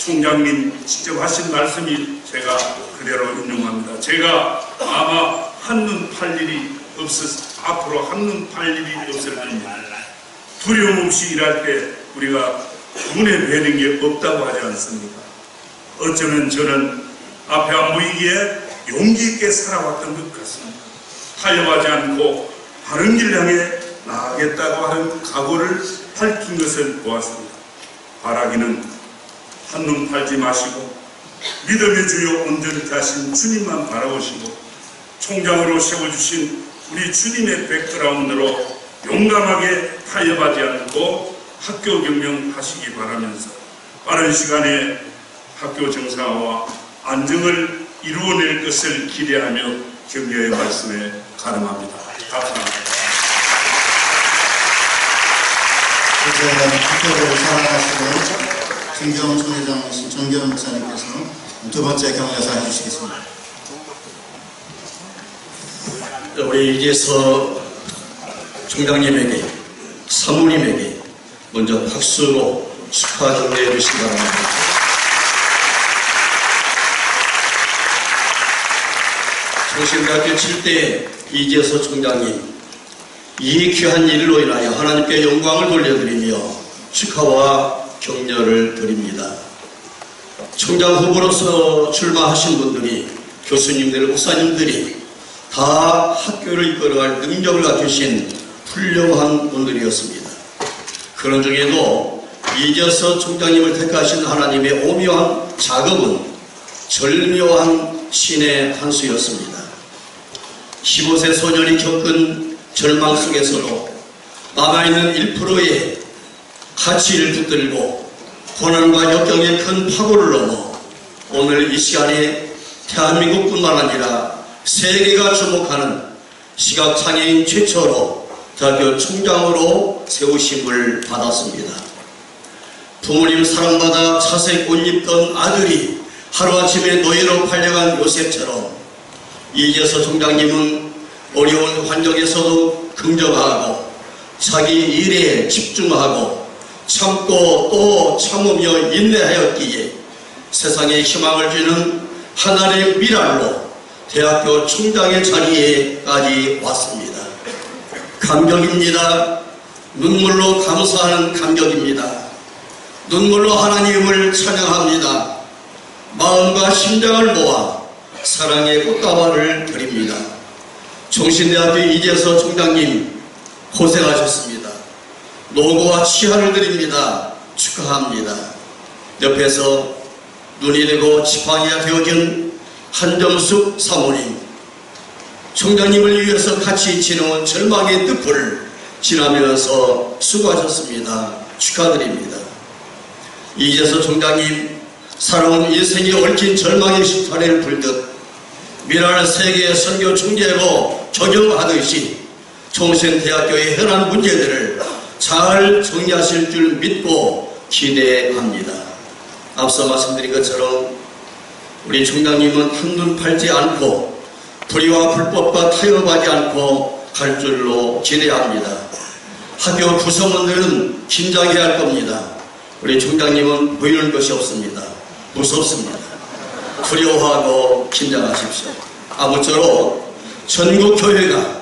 Speaker 2: 총장님 직접 하신 말씀이 제가 그대로 인용합니다. 제가 아마 한눈 팔 일이 앞으로 한눈 팔 일이 없을 겁니다. 두려움 없이 일할 때 우리가 눈에 뵈는 게 없다고 하지 않습니까? 어쩌면 저는 앞에 안 보이기에 용기 있게 살아왔던 것 같습니다. 타협하지 않고 바른 길 향해 나아가겠다고 하는 각오를 밝힌 것을 보았습니다. 바라기는 한눈 팔지 마시고 믿음의 주요 온전히 하신 주님만 바라보시고 총장으로 세워주신 우리 주님의 백그라운드로 용감하게 타협하지 않고 학교 경영하시기 바라면서 빠른 시간에 학교 정상화와 안정을 이루어낼 것을 기대하며 격려의 말씀에 가름합니다. 감사합니다.
Speaker 6: 이제 학교를 사랑하시는 김경 총회장 정경 목사님께서 두 번째 격려사 해주시겠습니다.
Speaker 3: 우리 이재서 총장님에게 사모님에게 먼저 박수로 축하 격려해 주시기 바랍니다. 정신대학교 7대 이재서 총장님, 이 귀한 일로 인하여 하나님께 영광을 돌려드리며 축하와 격려를 드립니다. 총장 후보로서 출마하신 분들이, 교수님들, 목사님들이 다 학교를 이끌어갈 능력을 갖추신 훌륭한 분들이었습니다. 그런 중에도 이재서 총장님을 택하신 하나님의 오묘한 작업은 절묘한 신의 한 수였습니다. 15세 소년이 겪은 절망 속에서도 남아있는 1%의 가치를 붙들고 고난과 역경의 큰 파고를 넘어 오늘 이 시간에 대한민국뿐만 아니라 세계가 주목하는 시각장애인 최초로 대학교 총장으로 세우심을 받았습니다. 부모님 사랑받아 차색 옷 입던 아들이 하루아침에 노예로 팔려간 요셉처럼 이재서 총장님은 어려운 환경에서도 긍정하고 자기 일에 집중하고 참고 또 참으며 인내하였기에 세상에 희망을 주는 하나의 미랄로 대학교 총장의 자리에까지 왔습니다. 감격입니다. 눈물로 감사하는 감격입니다. 눈물로 하나님을 찬양합니다. 마음과 심장을 모아 사랑의 꽃다발을 드립니다. 종신대학교 이재서 총장님 고생하셨습니다. 노고와 치하를 드립니다. 축하합니다. 옆에서 눈이 되고 지팡이가 되어준 한정숙 사모님, 총장님을 위해서 같이 지내온 절망의 늪을 지나면서 수고하셨습니다. 축하드립니다. 이재서 총장님, 살아온 인생이 얽힌 절망의 시타래를 불듯 미랄 세계 선교 중재로 적용하듯이 총신대학교의 현안 문제들을 잘 정리하실 줄 믿고 기대합니다. 앞서 말씀드린 것처럼 우리 총장님은 한눈 팔지 않고 불의와 불법과 타협하지 않고 갈 줄로 기대합니다. 학교 구성원들은 긴장해야 할 겁니다. 우리 총장님은 보이는 것이 없습니다. 무섭습니다. 두려워하고 긴장하십시오. 아무쪼록 전국 교회가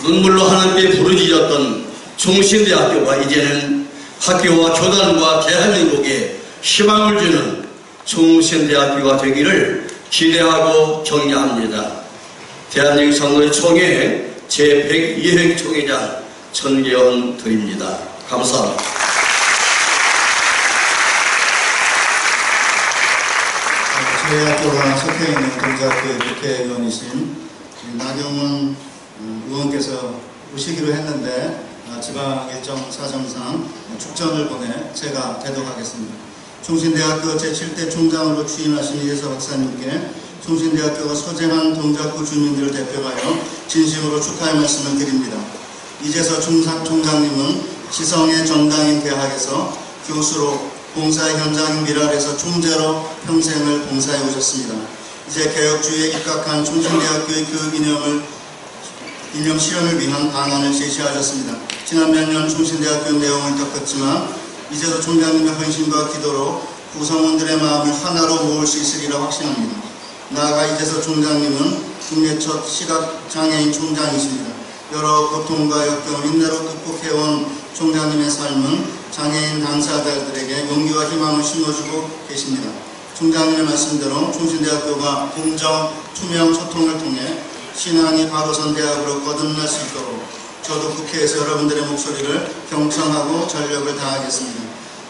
Speaker 3: 눈물로 하나님께 부르짖었던 종신대학교가 이제는 학교와 교단과 대한민국에 희망을 주는 종신대학교가 되기를
Speaker 8: 기대하고 격려합니다. 대한민국 장로총회 제102회 총회장 전계원 드립니다. 감사합니다.
Speaker 6: 저희 학교가 속해 있는 동자학교의 국회의원이신 나경원 의원께서 오시기로 했는데 지방 일정 사정상 축전을 보내 제가 대동하겠습니다. 총신대학교 제7대 총장으로 취임하신 이재석 박사님께 총신대학교가 소재한 동작구 주민들을 대표하여 진심으로 축하의 말씀을 드립니다. 이재석 총장님은 시성의 정당인 대학에서 교수로 봉사 현장인 미랄에서 총재로 평생을 봉사해 오셨습니다. 이제 개혁주의에 입각한 총신대학교의 교육 이념 실현을 위한 방안을 제시하셨습니다. 지난 몇 년 총신대학교 내용을 겪었지만 이재석 총장님의 헌신과 기도로 구성원들의 마음을 하나로 모을 수 있으리라 확신합니다. 나아가 이재석 총장님은 국내 첫 시각장애인 총장이십니다. 여러 고통과 역경을 인내로 극복해온 총장님의 삶은 장애인 당사자들에게 용기와 희망을 심어주고 계십니다. 총장님의 말씀대로 총신대학교가 공정, 투명 소통을 통해 신앙이 바로 선 대학으로 거듭날 수 있도록 저도 국회에서 여러분들의 목소리를 경청하고 전력을 다하겠습니다.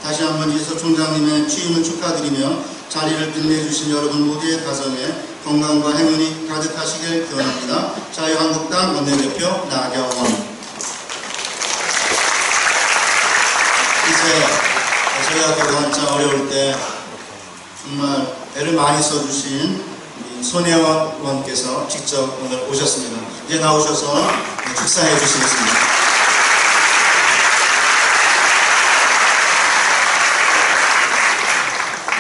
Speaker 6: 다시 한번 이재석 총장님의 취임을 축하드리며 자리를 빛내주신 여러분 모두의 가정에 건강과 행운이 가득하시길 기원합니다. 자유한국당 원내대표 나경원. 이제 저희 학교가 한참 어려울 때 정말 애를 많이 써주신 손혜원 의원께서 직접 오늘 오셨습니다. 이제 나오셔서 축사해 주시겠습니다.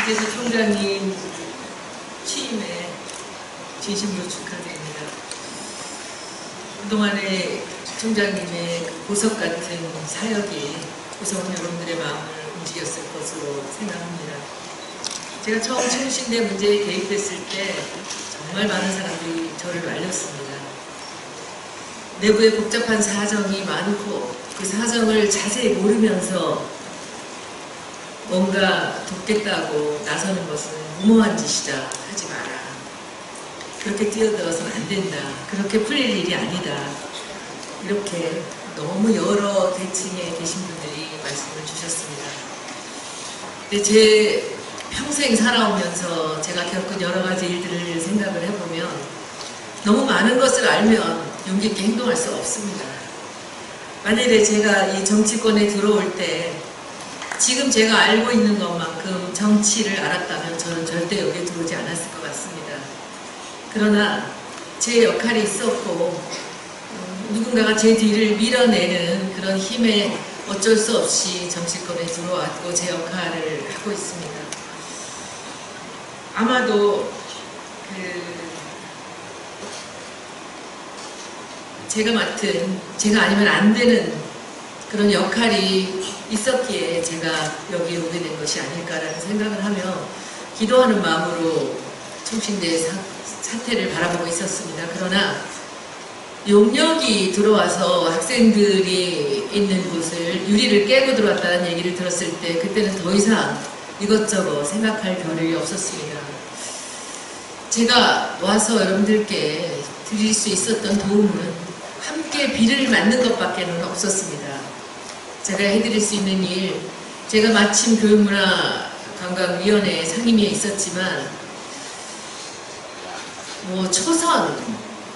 Speaker 14: 이재석 총장님 취임에 진심으로 축하드립니다. 그동안에 총장님의 보석 같은 사역이 구성원 여러분들의 마음을 움직였을 것으로 생각합니다. 제가 처음 총신대 문제에 개입했을 때 정말 많은 사람들이 저를 말렸습니다. 내부에 복잡한 사정이 많고 그 사정을 자세히 모르면서 뭔가 돕겠다고 나서는 것은 무모한 짓이다. 하지 마라. 그렇게 뛰어들어서는 안 된다. 그렇게 풀릴 일이 아니다. 이렇게 너무 여러 계층에 계신 분들이 말씀을 주셨습니다. 근데 제 평생 살아오면서 제가 겪은 여러 가지 일들을 생각을 해보면 너무 많은 것을 알면 용기 있게 행동할 수 없습니다. 만일에 제가 이 정치권에 들어올 때 지금 제가 알고 있는 것만큼 정치를 알았다면 저는 절대 여기에 들어오지 않았을 것 같습니다. 그러나 제 역할이 있었고 누군가가 제 뒤를 밀어내는 그런 힘에 어쩔 수 없이 정치권에 들어왔고 제 역할을 하고 있습니다. 아마도 제가 맡은, 제가 아니면 안 되는 그런 역할이 있었기에 제가 여기에 오게 된 것이 아닐까라는 생각을 하며 기도하는 마음으로 총신대 사태를 바라보고 있었습니다. 그러나 용역이 들어와서 학생들이 있는 곳을 유리를 깨고 들어왔다는 얘기를 들었을 때 그때는 더 이상 이것저것 생각할 겨를이 없었습니다. 제가 와서 여러분들께 드릴 수 있었던 도움은 함께 비를 맞는 것밖에는 없었습니다. 제가 해드릴 수 있는 일, 제가 마침 교육문화관광위원회 상임위에 있었지만 초선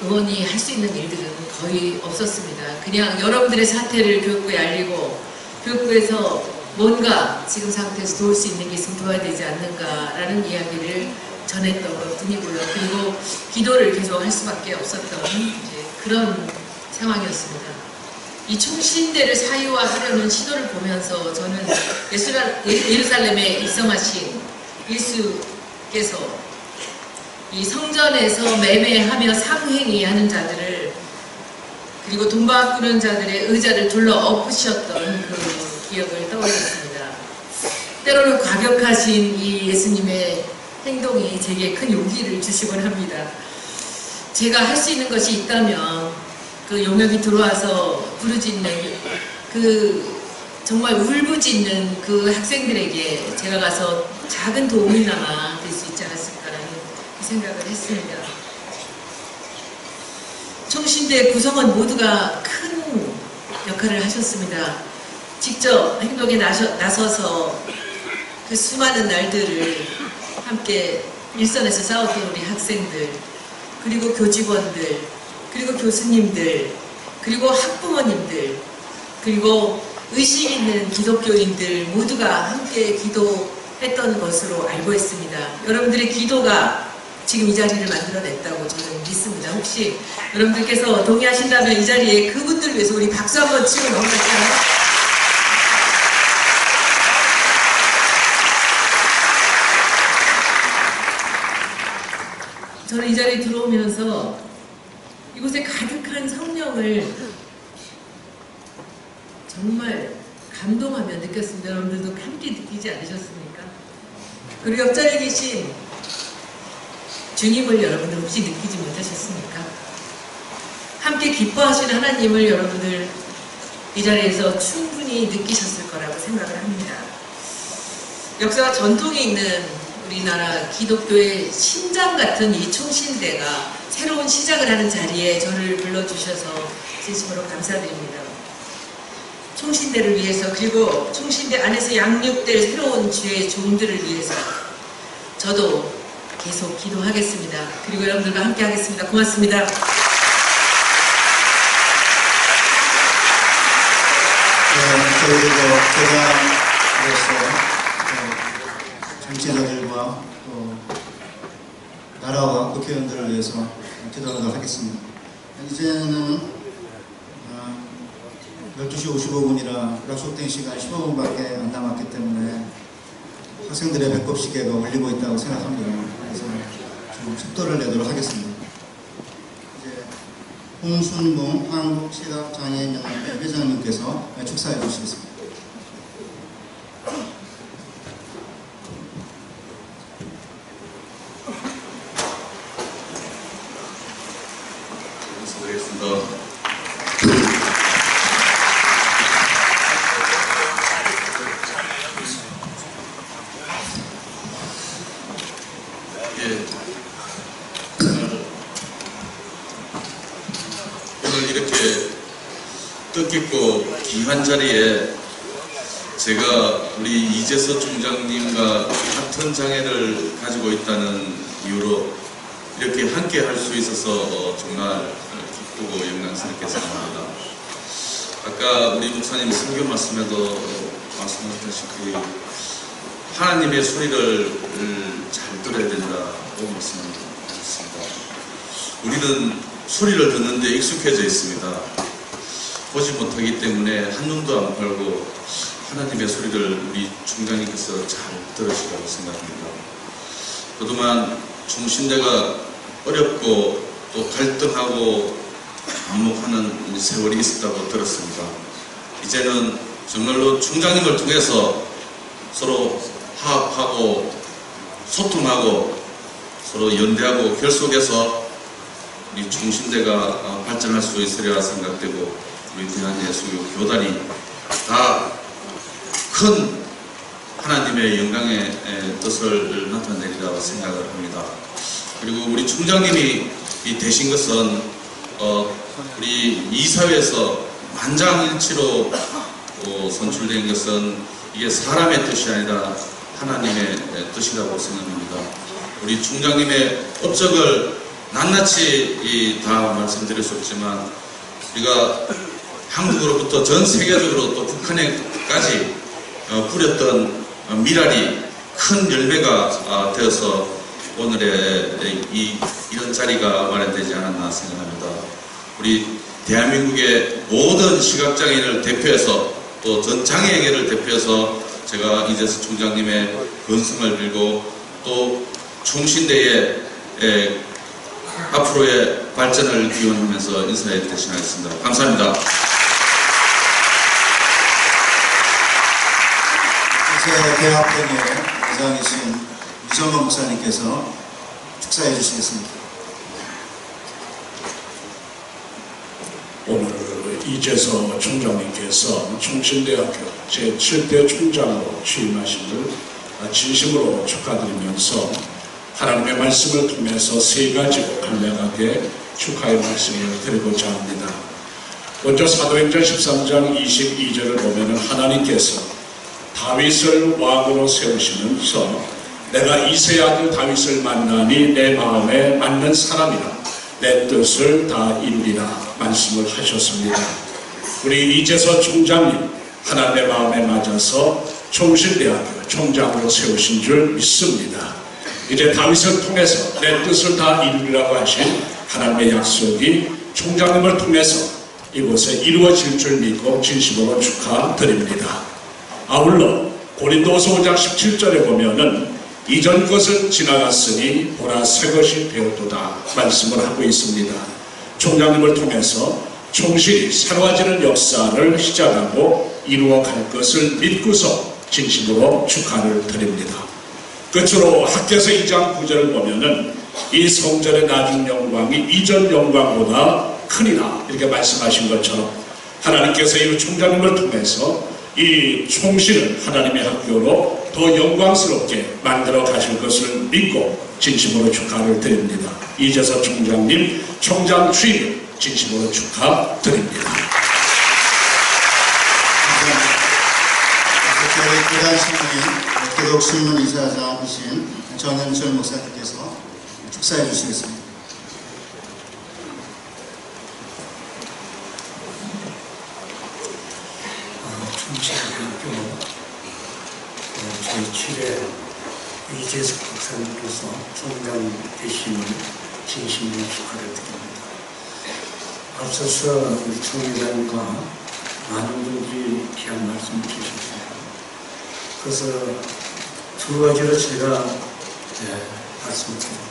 Speaker 14: 의원이 할 수 있는 일들은 거의 없었습니다. 그냥 여러분들의 사태를 교육부에 알리고 교육부에서 뭔가 지금 상태에서 도울 수 있는 게 있으면 도와야 되지 않는가라는 이야기를 전했던 것 뿐이고요. 그리고 기도를 계속 할 수밖에 없었던 그런 상황이었습니다. 이 총신대를 사유화하려는 시도를 보면서 저는 예루살렘에 입성하신 예수께서 이 성전에서 매매하며 상행위하는 자들을 그리고 돈 바꾸는 자들의 의자를 둘러 엎으셨던 그 기억을 떠올렸습니다. 때로는 과격하신 이 예수님의 행동이 제게 큰 용기를 주시곤 합니다. 제가 할 수 있는 것이 있다면 그 용역이 들어와서 부르짖는 그 정말 울부짖는 그 학생들에게 제가 가서 작은 도움이나마 될 수 있지 않았을까라는 생각을 했습니다. 총신대 구성원 모두가 큰 역할을 하셨습니다. 직접 행동에 나서서 그 수많은 날들을 함께 일선에서 싸웠던 우리 학생들, 그리고 교직원들, 그리고 교수님들, 그리고 학부모님들, 그리고 의식 있는 기독교인들 모두가 함께 기도했던 것으로 알고 있습니다. 여러분들의 기도가 지금 이 자리를 만들어냈다고 저는 믿습니다. 혹시 여러분들께서 동의하신다면 이 자리에 그분들을 위해서 우리 박수 한번 치고 넘어갈까요? 저는 이 자리에 들어오면서 이곳에 가득한 성령을 정말 감동하며 느꼈습니다. 여러분들도 함께 느끼지 않으셨습니까? 그리고 옆자리에 계신 주님을 여러분들 혹시 느끼지 못하셨습니까? 함께 기뻐하시는 하나님을 여러분들 이 자리에서 충분히 느끼셨을 거라고 생각을 합니다. 역사와 전통이 있는 우리나라 기독교의 심장 같은 이 총신대가 새로운 시작을 하는 자리에 저를 불러주셔서 진심으로 감사드립니다. 총신대를 위해서, 그리고 총신대 안에서 양육될 새로운 주의 종들을 위해서 저도 계속 기도하겠습니다. 그리고 여러분들과 함께 하겠습니다. 고맙습니다.
Speaker 6: 저희도 교단으로서 정치자들과 또 나라와 국회의원들을 위해서 기도하도록 하겠습니다. 이제는 12시 55분이라 약속된 시간 15분밖에 안 남았기 때문에 학생들의 배꼽 시계가 울리고 있다고 생각합니다. 그래서 좀 속도를 내도록 하겠습니다. 이제 홍순봉 한국시각장애인연합회 회장님께서 축사해 주시겠습니다.
Speaker 15: 오늘 이렇게 뜻깊고 귀한 자리에 제가 우리 이재서 총장님과 같은 장애를 가지고 있다는 이유로 이렇게 함께 할 수 있어서 정말 기쁘고 영광스럽게 생각합니다. 아까 우리 목사님 설교 말씀에도 말씀하셨다시피 하나님의 소리를 잘 들어야 된다고 말씀하셨습니다. 우리는 소리를 듣는데 익숙해져 있습니다. 보지 못하기 때문에 한눈도 안 팔고 하나님의 소리를 우리 총장님께서 잘 들으시라고 생각합니다. 그동안 총신대가 어렵고 또 갈등하고 반목하는 세월이 있었다고 들었습니다. 이제는 정말로 총장님을 통해서 서로 화합하고 소통하고 서로 연대하고 결속해서 우리 총신대가 발전할 수 있으리라 생각되고 우리 대한예수교 교단이 다 큰 하나님의 영광의 뜻을 나타내리라고 생각을 합니다. 그리고 우리 총장님이 되신 것은 우리 이사회에서 만장일치로 선출된 것은 이게 사람의 뜻이 아니라 하나님의 뜻이라고 생각합니다. 우리 총장님의 업적을 낱낱이 다 말씀드릴 수 없지만 우리가 한국으로부터 전 세계적으로 또 북한에까지 뿌렸던 미랄이 큰 열매가 되어서 오늘의 이런 자리가 마련되지 않았나 생각합니다. 우리 대한민국의 모든 시각장애인을 대표해서 또 전 장애인을 대표해서 제가 이재서 총장님의 건승을 빌고 또 총신대의 앞으로의 발전을 기원하면서 인사에 대신하겠습니다. 감사합니다.
Speaker 6: 대학병의 회장이신 유정원 목사님께서 축사해 주시겠습니다.
Speaker 16: 오늘 이재서 총장님께서 총신대학교 제7대 총장으로 취임하심을 진심으로 축하드리면서 하나님의 말씀을 통해서 세 가지로 간략하게 축하의 말씀을 드리고자 합니다. 먼저 사도행전 13장 22절을 보면 하나님께서 다윗을 왕으로 세우시면서 내가 이새의 아들 다윗을 만나니 내 마음에 맞는 사람이라 내 뜻을 다 이루리라 말씀을 하셨습니다. 우리 이재서 총장님 하나님의 마음에 맞아서 총신대학교 총장으로 세우신 줄 믿습니다. 이제 다윗을 통해서 내 뜻을 다 이루리라고 하신 하나님의 약속이 총장님을 통해서 이곳에 이루어질 줄 믿고 진심으로 축하드립니다. 아울러 고린도서 5장 17절에 보면은 이전 것은 지나갔으니 보라 새 것이 되었도다 말씀을 하고 있습니다. 총장님을 통해서 총실이 새로워지는 역사를 시작하고 이루어갈 것을 믿고서 진심으로 축하를 드립니다. 끝으로 학개서 2장 9절을 보면은 이 성전의 나중 영광이 이전 영광보다 크니라 이렇게 말씀하신 것처럼 하나님께서 이 총장님을 통해서 이 총신을 하나님의 학교로 더 영광스럽게 만들어 가실 것을 믿고 진심으로 축하를 드립니다. 이재서 총장님 총장 취임 진심으로 축하드립니다.
Speaker 6: 저희 교단신문인 기독신문 이사장이신 정현철 목사님께서 축사해 주시겠습니다.
Speaker 3: 충실대학교 제7회 이재석 박사님께서 총장 되심을 진심으로 축하를 드립니다. 앞서서 우리 총회장과 많은 분들이 귀한 말씀을 주셨습니다. 그래서 두 가지로 제가 말씀드립니다.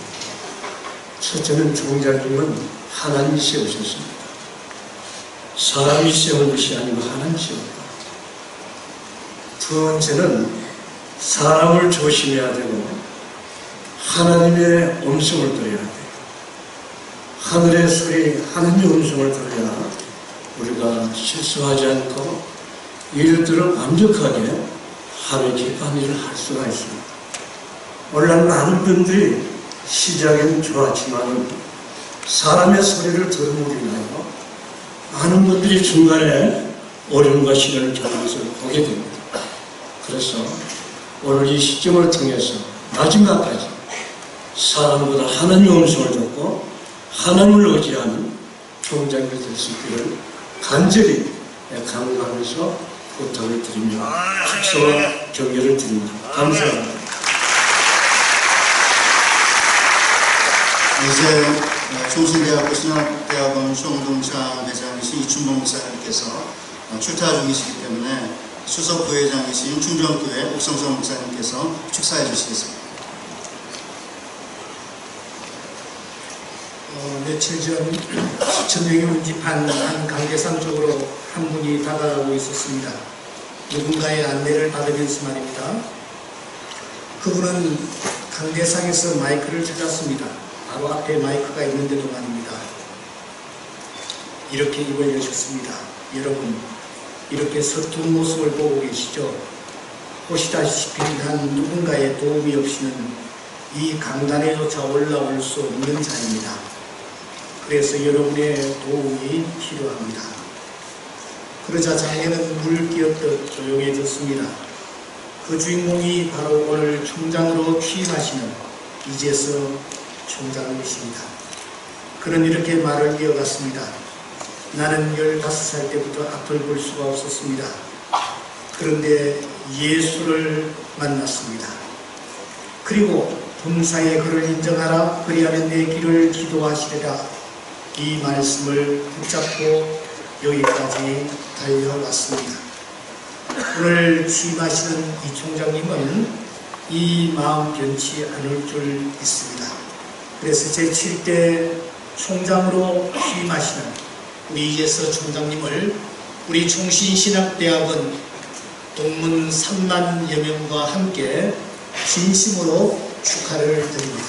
Speaker 3: 첫째는 총장님은 하나님이 세우셨습니다. 사람이 세운 것이 아니고 하나님이 세웠다. 두 번째는 사람을 조심해야 되고 하나님의 음성을 들어야 돼. 하늘의 소리, 하나님의 음성을 들어야 우리가 실수하지 않고 일들을 완벽하게 하루에 기쁜 일을 할 수가 있습니다. 물론 많은 분들이 시작에는 좋았지만 사람의 소리를 들음으로 인하여 많은 분들이 중간에 어려움과 시련을 겪는 것을 보게 됩니다. 그래서 오늘 이 시점을 통해서 마지막까지 사람보다 하나님의 음성을 듣고 하나님을 의지하는 총장이 될 수 있기를 간절히 강구하면서 부탁을 드리며 축사와 격려를 드립니다. 감사합니다.
Speaker 6: 이제 총신대학교 신학대학원 총동창 회장이신 이춘봉 목사님께서 출타 중이시기 때문에 수석 부회장이신 충정교회 옥성성 목사님께서 축사해 주시겠습니다.
Speaker 5: 며칠 전 수천 명이 운집한 한 강계산 쪽으로 한 분이 다가가고 있었습니다. 누군가의 안내를 받으면서 말입니다. 그분은 강계상에서 마이크를 찾았습니다. 바로 앞에 마이크가 있는데도 말입니다. 이렇게 입을 여셨습니다. 여러분, 이렇게 서툰 모습을 보고 계시죠? 보시다시피 난 누군가의 도움이 없이는 이 강단에조차 올라올 수 없는 자입니다. 그래서 여러분의 도움이 필요합니다. 그러자 장애는 물 끼었듯 조용해졌습니다. 그 주인공이 바로 오늘 총장으로 취임하시는 이재석 총장님이십니다. 그는 이렇게 말을 이어갔습니다. 나는 15살 때부터 앞을 볼 수가 없었습니다. 그런데 예수를 만났습니다. 그리고 범사에 그를 인정하라, 그리하면 내 길을 기도하시리라. 이 말씀을 붙잡고 여기까지 달려왔습니다. 오늘 취임하시는 이 총장님은 이 마음 변치 않을 줄 믿습니다. 그래서 제7대 총장으로 취임하시는 우리 이재석 총장님을 우리 총신신학대학원 동문 3만여 명과 함께 진심으로 축하를 드립니다.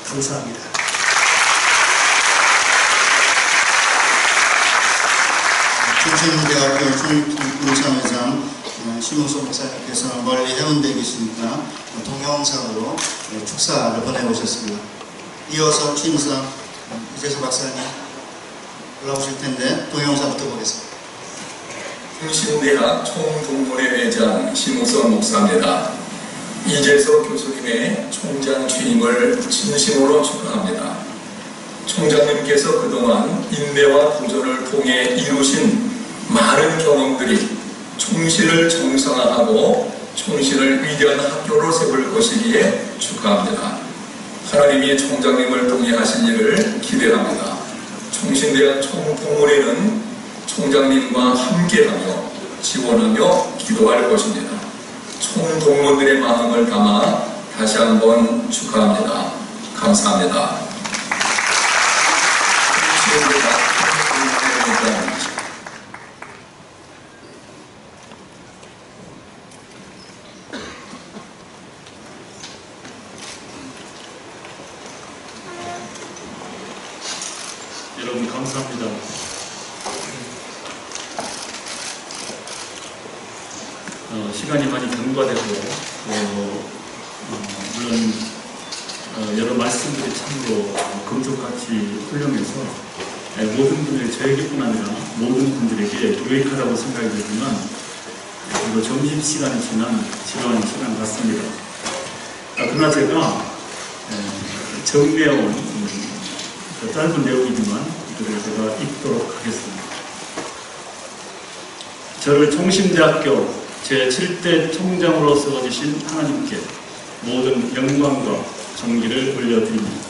Speaker 5: 감사합니다.
Speaker 6: 총신대학교 총동창회장 심우석 목사님께서는 멀리 해운대에 계시니까 동영상으로 축사를 보내오셨습니다. 이어서 취임사 이재석 박사님 올라오실 텐데 동영상부터 보겠습니다.
Speaker 17: 통신대학 총동문회회장 심우석 목사입니다. 이재석 교수님의 총장 취임을 진심으로 축하합니다. 총장님께서 그동안 인내와 도전을 통해 이루신 많은 경험들이 총신을 정상화하고 총신을 위대한 학교로 세울 것이기에 축하합니다. 하나님이 총장님을 통해 하신 일을 기대합니다. 총신대학 총동문회는 총장님과 함께하며 지원하며 기도할 것입니다. 총동문들의 마음을 담아 다시 한번 축하합니다. 감사합니다.
Speaker 18: 여러분 감사합니다. 시간이 많이 경과되고 물론 여러 말씀들이 참으로 금쪽같이 훌륭해서 모든 분들이 저에게뿐 아니라 모든 분들에게 유익하다고 생각이 되지만 그리고 점심시간이 지난 지루한 시간 같습니다. 그러나 제가 정리해온 짧은 내용이지만 이들을 제가 읽도록 하겠습니다. 저를 총신대학교 제7대 총장으로 세워주신 하나님께 모든 영광과 존귀를 올려드립니다.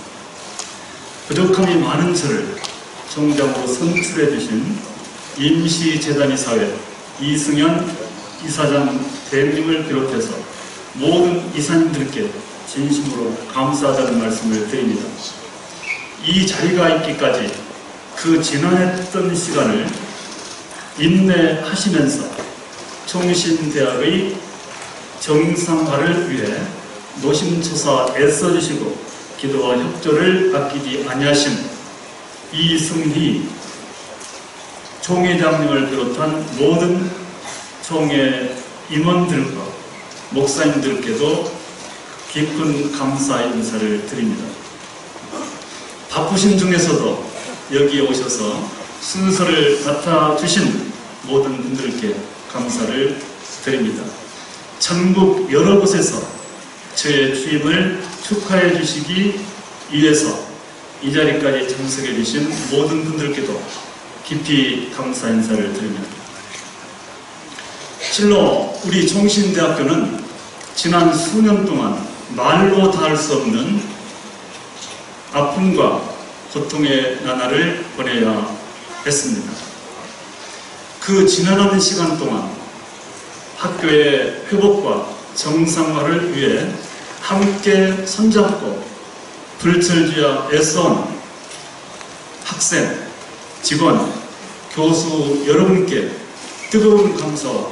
Speaker 18: 부족함이 많은 저를 총장으로 선출해 주신 임시재단이사회 이승현 이사장 대행님을 비롯해서 모든 이사님들께 진심으로 감사하다는 말씀을 드립니다. 이 자리가 있기까지 그 지난했던 시간을 인내하시면서 총신대학의 정상화를 위해 노심초사 애써주시고 기도와 협조를 아끼지 아니하신 이승희 총회장님을 비롯한 모든 총회 임원들과 목사님들께도 깊은 감사의 인사를 드립니다. 바쁘신 중에서도 여기에 오셔서 순서를 맡아주신 모든 분들께 감사를 드립니다. 전국 여러 곳에서 저의 취임을 축하해 주시기 위해서 이 자리까지 참석해 주신 모든 분들께도 깊이 감사 인사를 드립니다. 실로 우리 총신대학교는 지난 수년 동안 말로 다 할 수 없는 아픔과 고통의 나날을 보내야 했습니다. 그 지난한 시간 동안 학교의 회복과 정상화를 위해 함께 손잡고 불철주야 애써온 학생, 직원, 교수 여러분께 뜨거운 감사와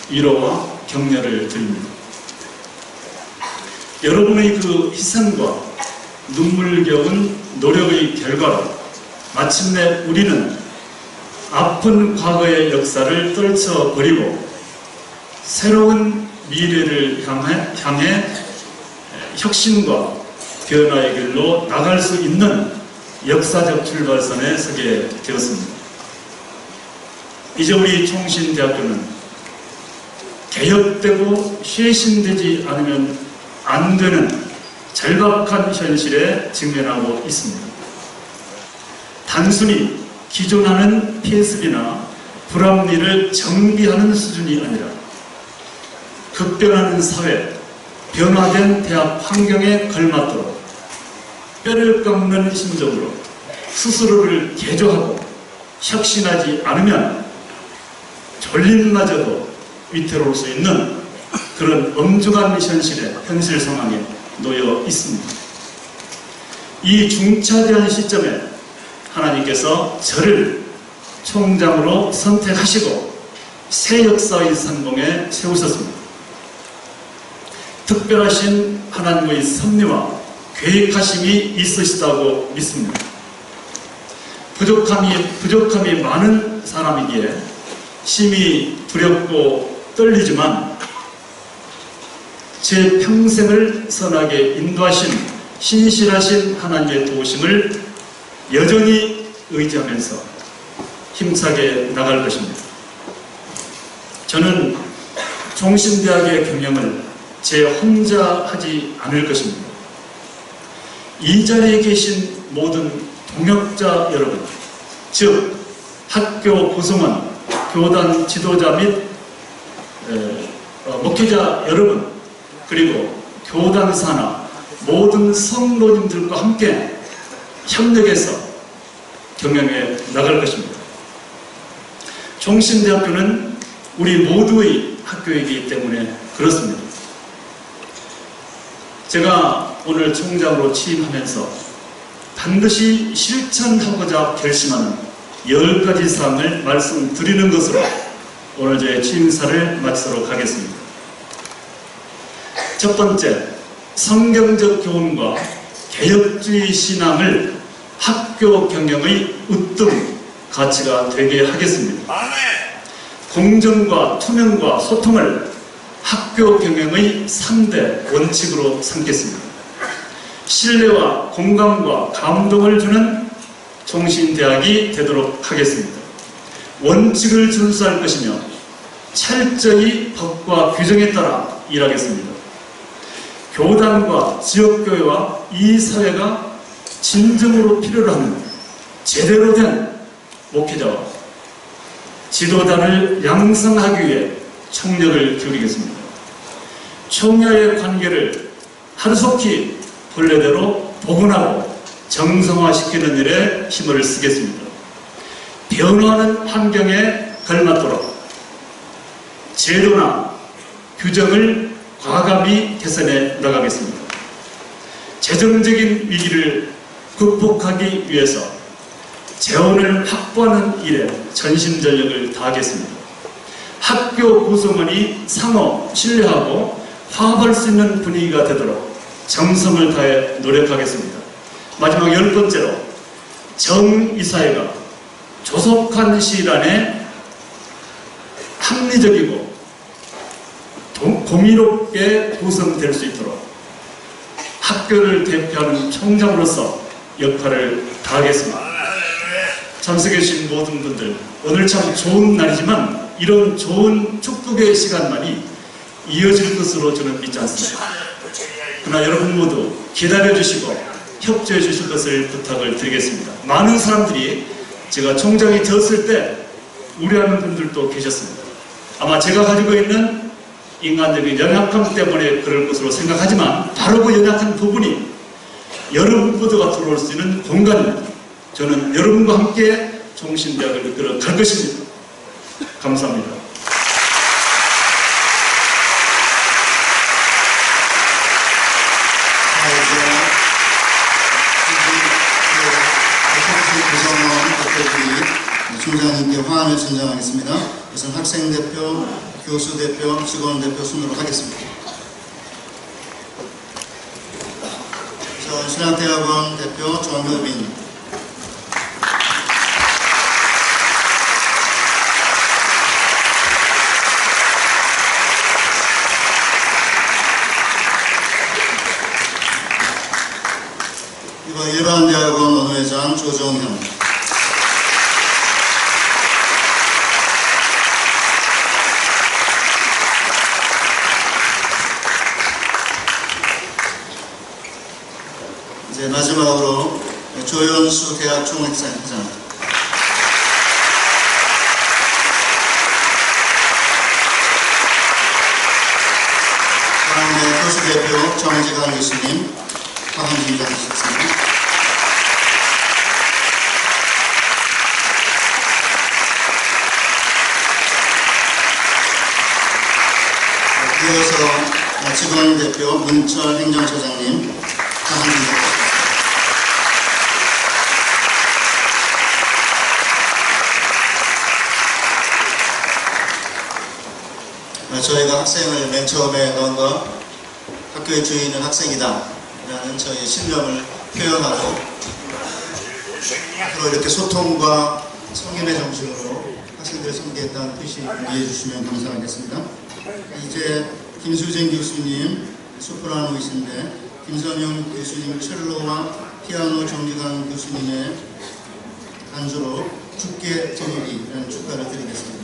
Speaker 18: 위로와 격려를 드립니다. 여러분의 그 희생과 눈물겨운 노력의 결과로 마침내 우리는 아픈 과거의 역사를 떨쳐버리고 새로운 미래를 향해 혁신과 변화의 길로 나갈 수 있는 역사적 출발선에 서게 되었습니다. 이제 우리 총신대학교는 개혁되고 쇄신되지 않으면 안 되는 절박한 현실에 직면하고 있습니다. 단순히 기존하는 폐습이나 불합리를 정비하는 수준이 아니라 급변하는 사회, 변화된 대학 환경에 걸맞도록 뼈를 깎는 심정으로 스스로를 개조하고 혁신하지 않으면 졸림마저도 위태로울 수 있는 그런 엄중한 현실 상황에 놓여 있습니다. 이 중차대한 시점에 하나님께서 저를 총장으로 선택하시고 새 역사의 선봉에 세우셨습니다. 특별하신 하나님의 섭리와 계획하심이 있으시다고 믿습니다. 부족함이 많은 사람이기에 심히 두렵고 떨리지만 제 평생을 선하게 인도하신 신실하신 하나님의 도우심을 여전히 의지하면서 힘차게 나갈 것입니다. 저는 종신대학의 경영을 제 혼자 하지 않을 것입니다. 이 자리에 계신 모든 동역자 여러분, 즉 학교 구성원, 교단 지도자 및 목회자 여러분, 그리고 교단 산하 모든 성도님들과 함께 협력해서 경영해 나갈 것입니다. 종신대학교는 우리 모두의 학교이기 때문에 그렇습니다. 제가 오늘 총장으로 취임하면서 반드시 실천하고자 결심하는 10가지 사항을 말씀드리는 것으로 오늘 제 취임사를 마치도록 하겠습니다. 첫 번째, 성경적 교훈과 개혁주의 신앙을 학교 경영의 으뜸 가치가 되게 하겠습니다. 공정과 투명과 소통을 학교 경영의 3대 원칙으로 삼겠습니다. 신뢰와 공감과 감동을 주는 종신대학이 되도록 하겠습니다. 원칙을 준수할 것이며 철저히 법과 규정에 따라 일하겠습니다. 교단과 지역교회와 이 사회가 진정으로 필요로 하는 제대로 된 목회자와 지도자를 양성하기 위해 총력을 기울이겠습니다. 총야의 관계를 하루속히 본래대로 복원하고 정성화시키는 일에 힘을 쓰겠습니다. 변화하는 환경에 걸맞도록 제도나 규정을 과감히 개선해 나가겠습니다. 재정적인 위기를 극복하기 위해서 재원을 확보하는 일에 전심전력을 다하겠습니다. 학교 구성원이 상호 신뢰하고 화합할 수 있는 분위기가 되도록 정성을 다해 노력하겠습니다. 마지막 10번째로 정의사회가 조속한 시일 안에 합리적이고 공의롭게 구성될 수 있도록 학교를 대표하는 총장으로서 역할을 다하겠습니다. 참석해 주신 모든 분들, 오늘 참 좋은 날이지만 이런 좋은 축복의 시간만이 이어질 것으로 저는 믿지 않습니다. 그러나 여러분 모두 기다려 주시고 협조해 주실 것을 부탁을 드리겠습니다. 많은 사람들이 제가 총장이 되었을 때 우려하는 분들도 계셨습니다. 아마 제가 가지고 있는 인간적인 연약함 때문에 그럴 것으로 생각하지만 바로 그 연약한 부분이 여러분 모두가 들어올 수 있는 공간입니다. 저는 여러분과 함께 종신대학을 이끌어 갈 것입니다. 감사합니다.
Speaker 6: 총장님께 화환을 진정하겠습니다. 우선 학생대표, 교수대표, 직원대표 순으로 하겠습니다. 신학대학원 대표 조한규빈, 이번 일반대학원 원회장 조정현, 이제 마지막으로 조연수 대학 총회장, 다음에 교수대표 정지관 교수님 화환 진정하셨습니다. 이어서 직원대표 문철 행정처장님 화환 진정하셨습니다. 저희가 학생을 맨 처음에 넣은 거 학교의 주인은 학생이다 라는 저희의 신념을 표현하고 앞으로 이렇게 소통과 성인의 정신으로 학생들을 섬기겠다는 뜻이 이해해 주시면 감사하겠습니다. 이제 김수진 교수님 소프라노이신데 김선영 교수님 첼로와 피아노 정유강 교수님의 반주로 죽게 저녁이라는 축가를 드리겠습니다.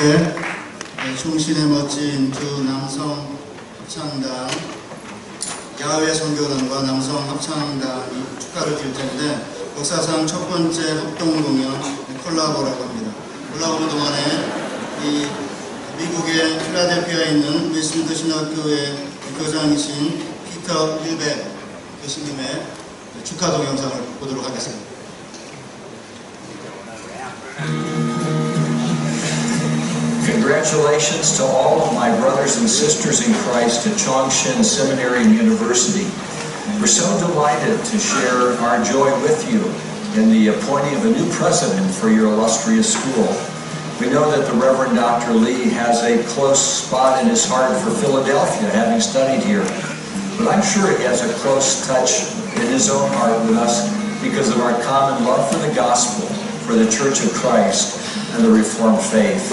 Speaker 6: 네, 충신의 멋진 두 남성 합창단, 야외 선교단과 남성 합창단이 축가를 드릴 텐데 역사상 첫 번째 합동 공연 콜라보라고 합니다. 콜라보 동안에 이 미국의 필라델피아에 있는 웨스민스터 신학교의 교장이신 피터 힐백 교수님의 축하 동영상을 보도록 하겠습니다.
Speaker 19: Congratulations to all of my brothers and sisters in Christ at Chongshin Seminary and University. We're so delighted to share our joy with you in the appointing of a new president for your illustrious school. We know that the Reverend Dr. Lee has a close spot in his heart for Philadelphia, having studied here. But I'm sure he has a close touch in his own heart with us because of our common love for the gospel, for the Church of Christ, and the Reformed faith.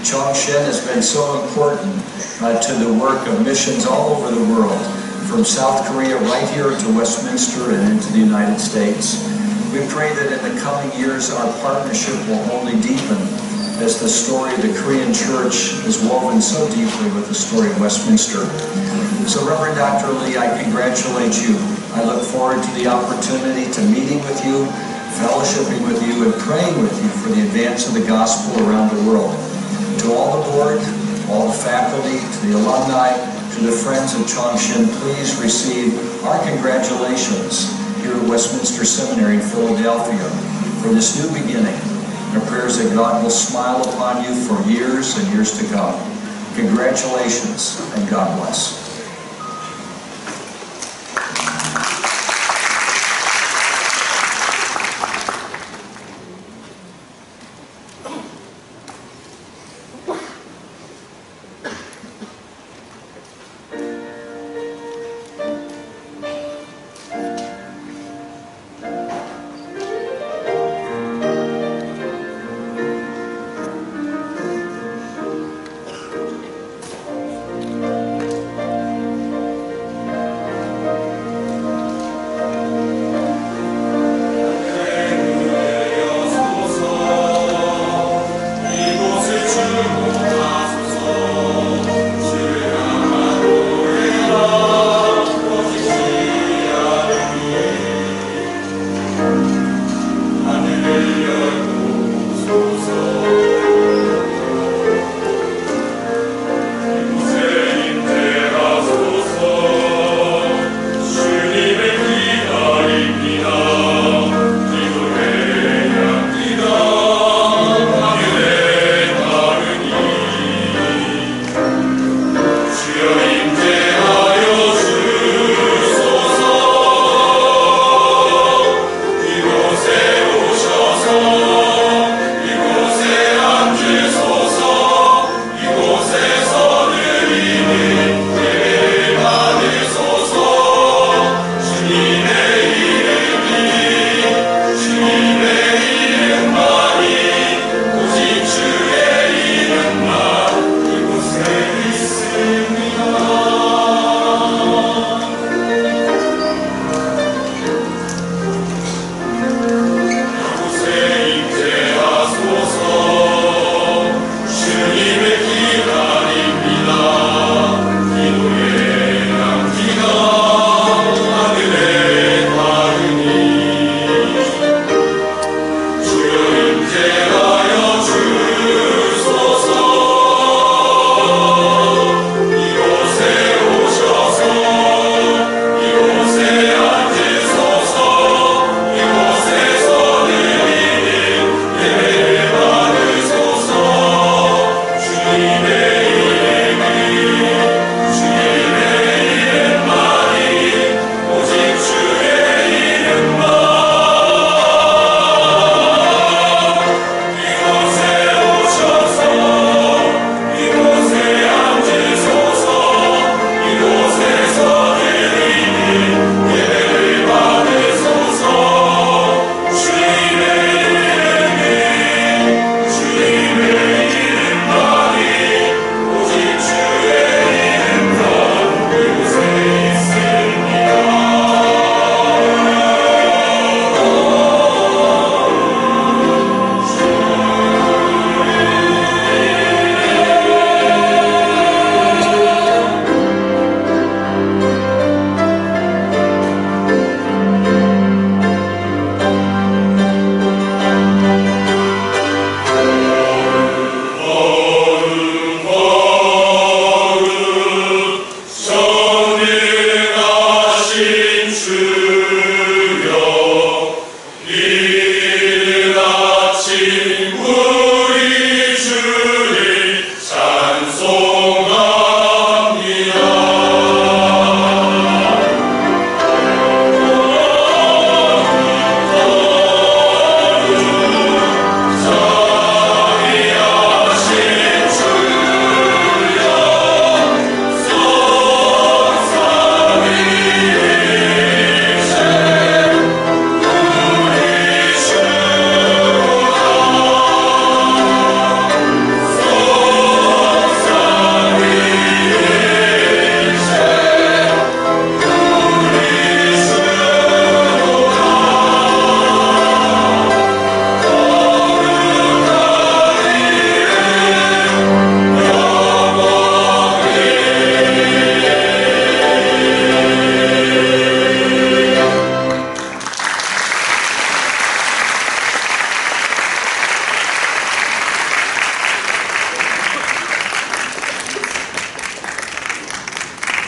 Speaker 19: Chongshin has been so important to the work of missions all over the world, from South Korea right here to Westminster and into the United States. We pray that in the coming years our partnership will only deepen as the story of the Korean Church is woven so deeply with the story of Westminster. So Reverend Dr. Lee, I congratulate you. I look forward to the opportunity to meeting with you, fellowshipping with you, and praying with you for the advance of the gospel around the world. To all the board, all the faculty, to the alumni, to the friends of Chongshin, please receive our congratulations here at Westminster Seminary in Philadelphia for this new beginning. Our prayers that God will smile upon you for years and years to come. Congratulations and God bless.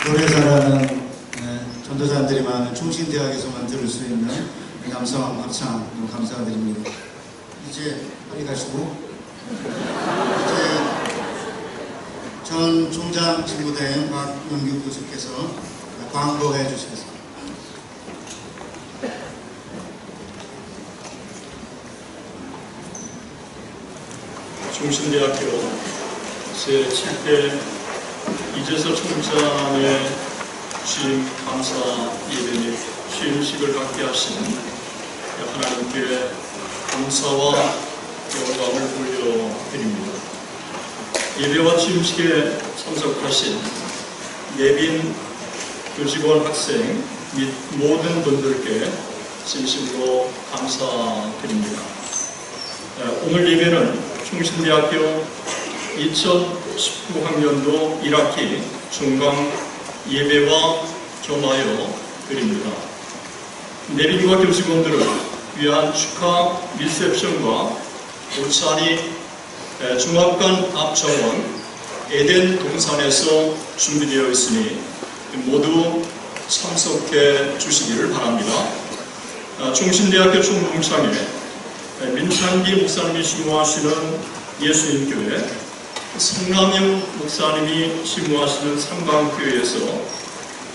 Speaker 6: 노래 잘하는 전도자들이 많은 충신대학에서만 들을 수 있는 남성 합창 너무 감사드립니다. 이제 빨리 가시고 이제 전 총장 직무대행 박용규 교수께서 광고해 주시겠습니다.
Speaker 3: 중신대학교 제7대 이재서 총장의 취임 감사 예배 및 취임식을 갖게 하신 하나님께 감사와 영광을 올려드립니다. 예배와 취임식에 참석하신 예빈 교직원 학생 및 모든 분들께 진심으로 감사드립니다. 오늘 예배는 충신대학교 2019학년도 1학기 중강 예배와 겸하여 드립니다. 내빈과 교직원들을 위한 축하 리셉션과 울산이 중학관 앞 정원 에덴 동산에서 준비되어 있으니 모두 참석해 주시기를 바랍니다. 충신대학교 총동창회 민찬기 목사님이 심무하시는 예수님교회, 성남영 목사님이 심무하시는 삼방교회에서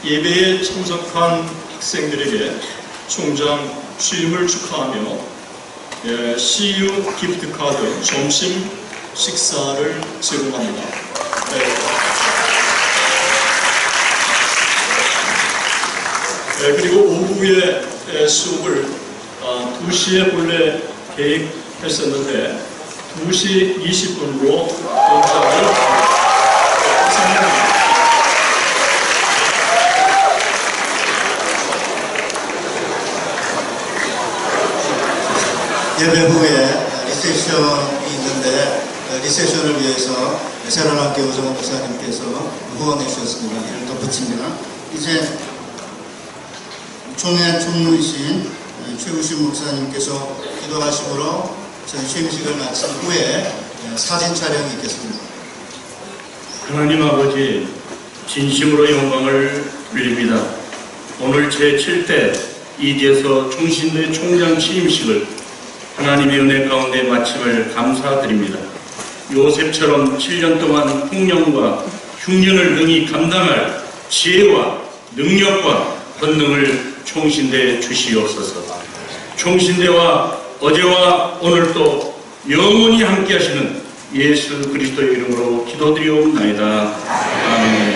Speaker 3: 예배에 참석한 학생들에게 총장 취임을 축하하며 CU 기프트카드 점심 식사를 제공합니다. 그리고 오후에 수업을 2시에 본래 계획했었는데 2시 20분으로 연장을 선언합니다.
Speaker 6: 예배 후에 리셉션이 있는데 리셉션을 위해서 새로운학교 오정원 목사님께서 후원해 주셨습니다. 이를 덧붙입니다. 이제 총회 총무이신 최우신 목사님께서 기도하심으로 저희 취임식을 마친 후에 사진 촬영이 있겠습니다.
Speaker 2: 하나님 아버지, 진심으로 영광을 돌립니다. 오늘 제7대 이재서 충신대 총장 취임식을 하나님의 은혜 가운데 마침을 감사드립니다. 요셉처럼 7년 동안 홍련과 흉년을 능히 감당할 지혜와 능력과 권능을 총신대에 주시옵소서. 총신대와 어제와 오늘도 영원히 함께 하시는 예수 그리스도의 이름으로 기도드리옵나이다. 아멘.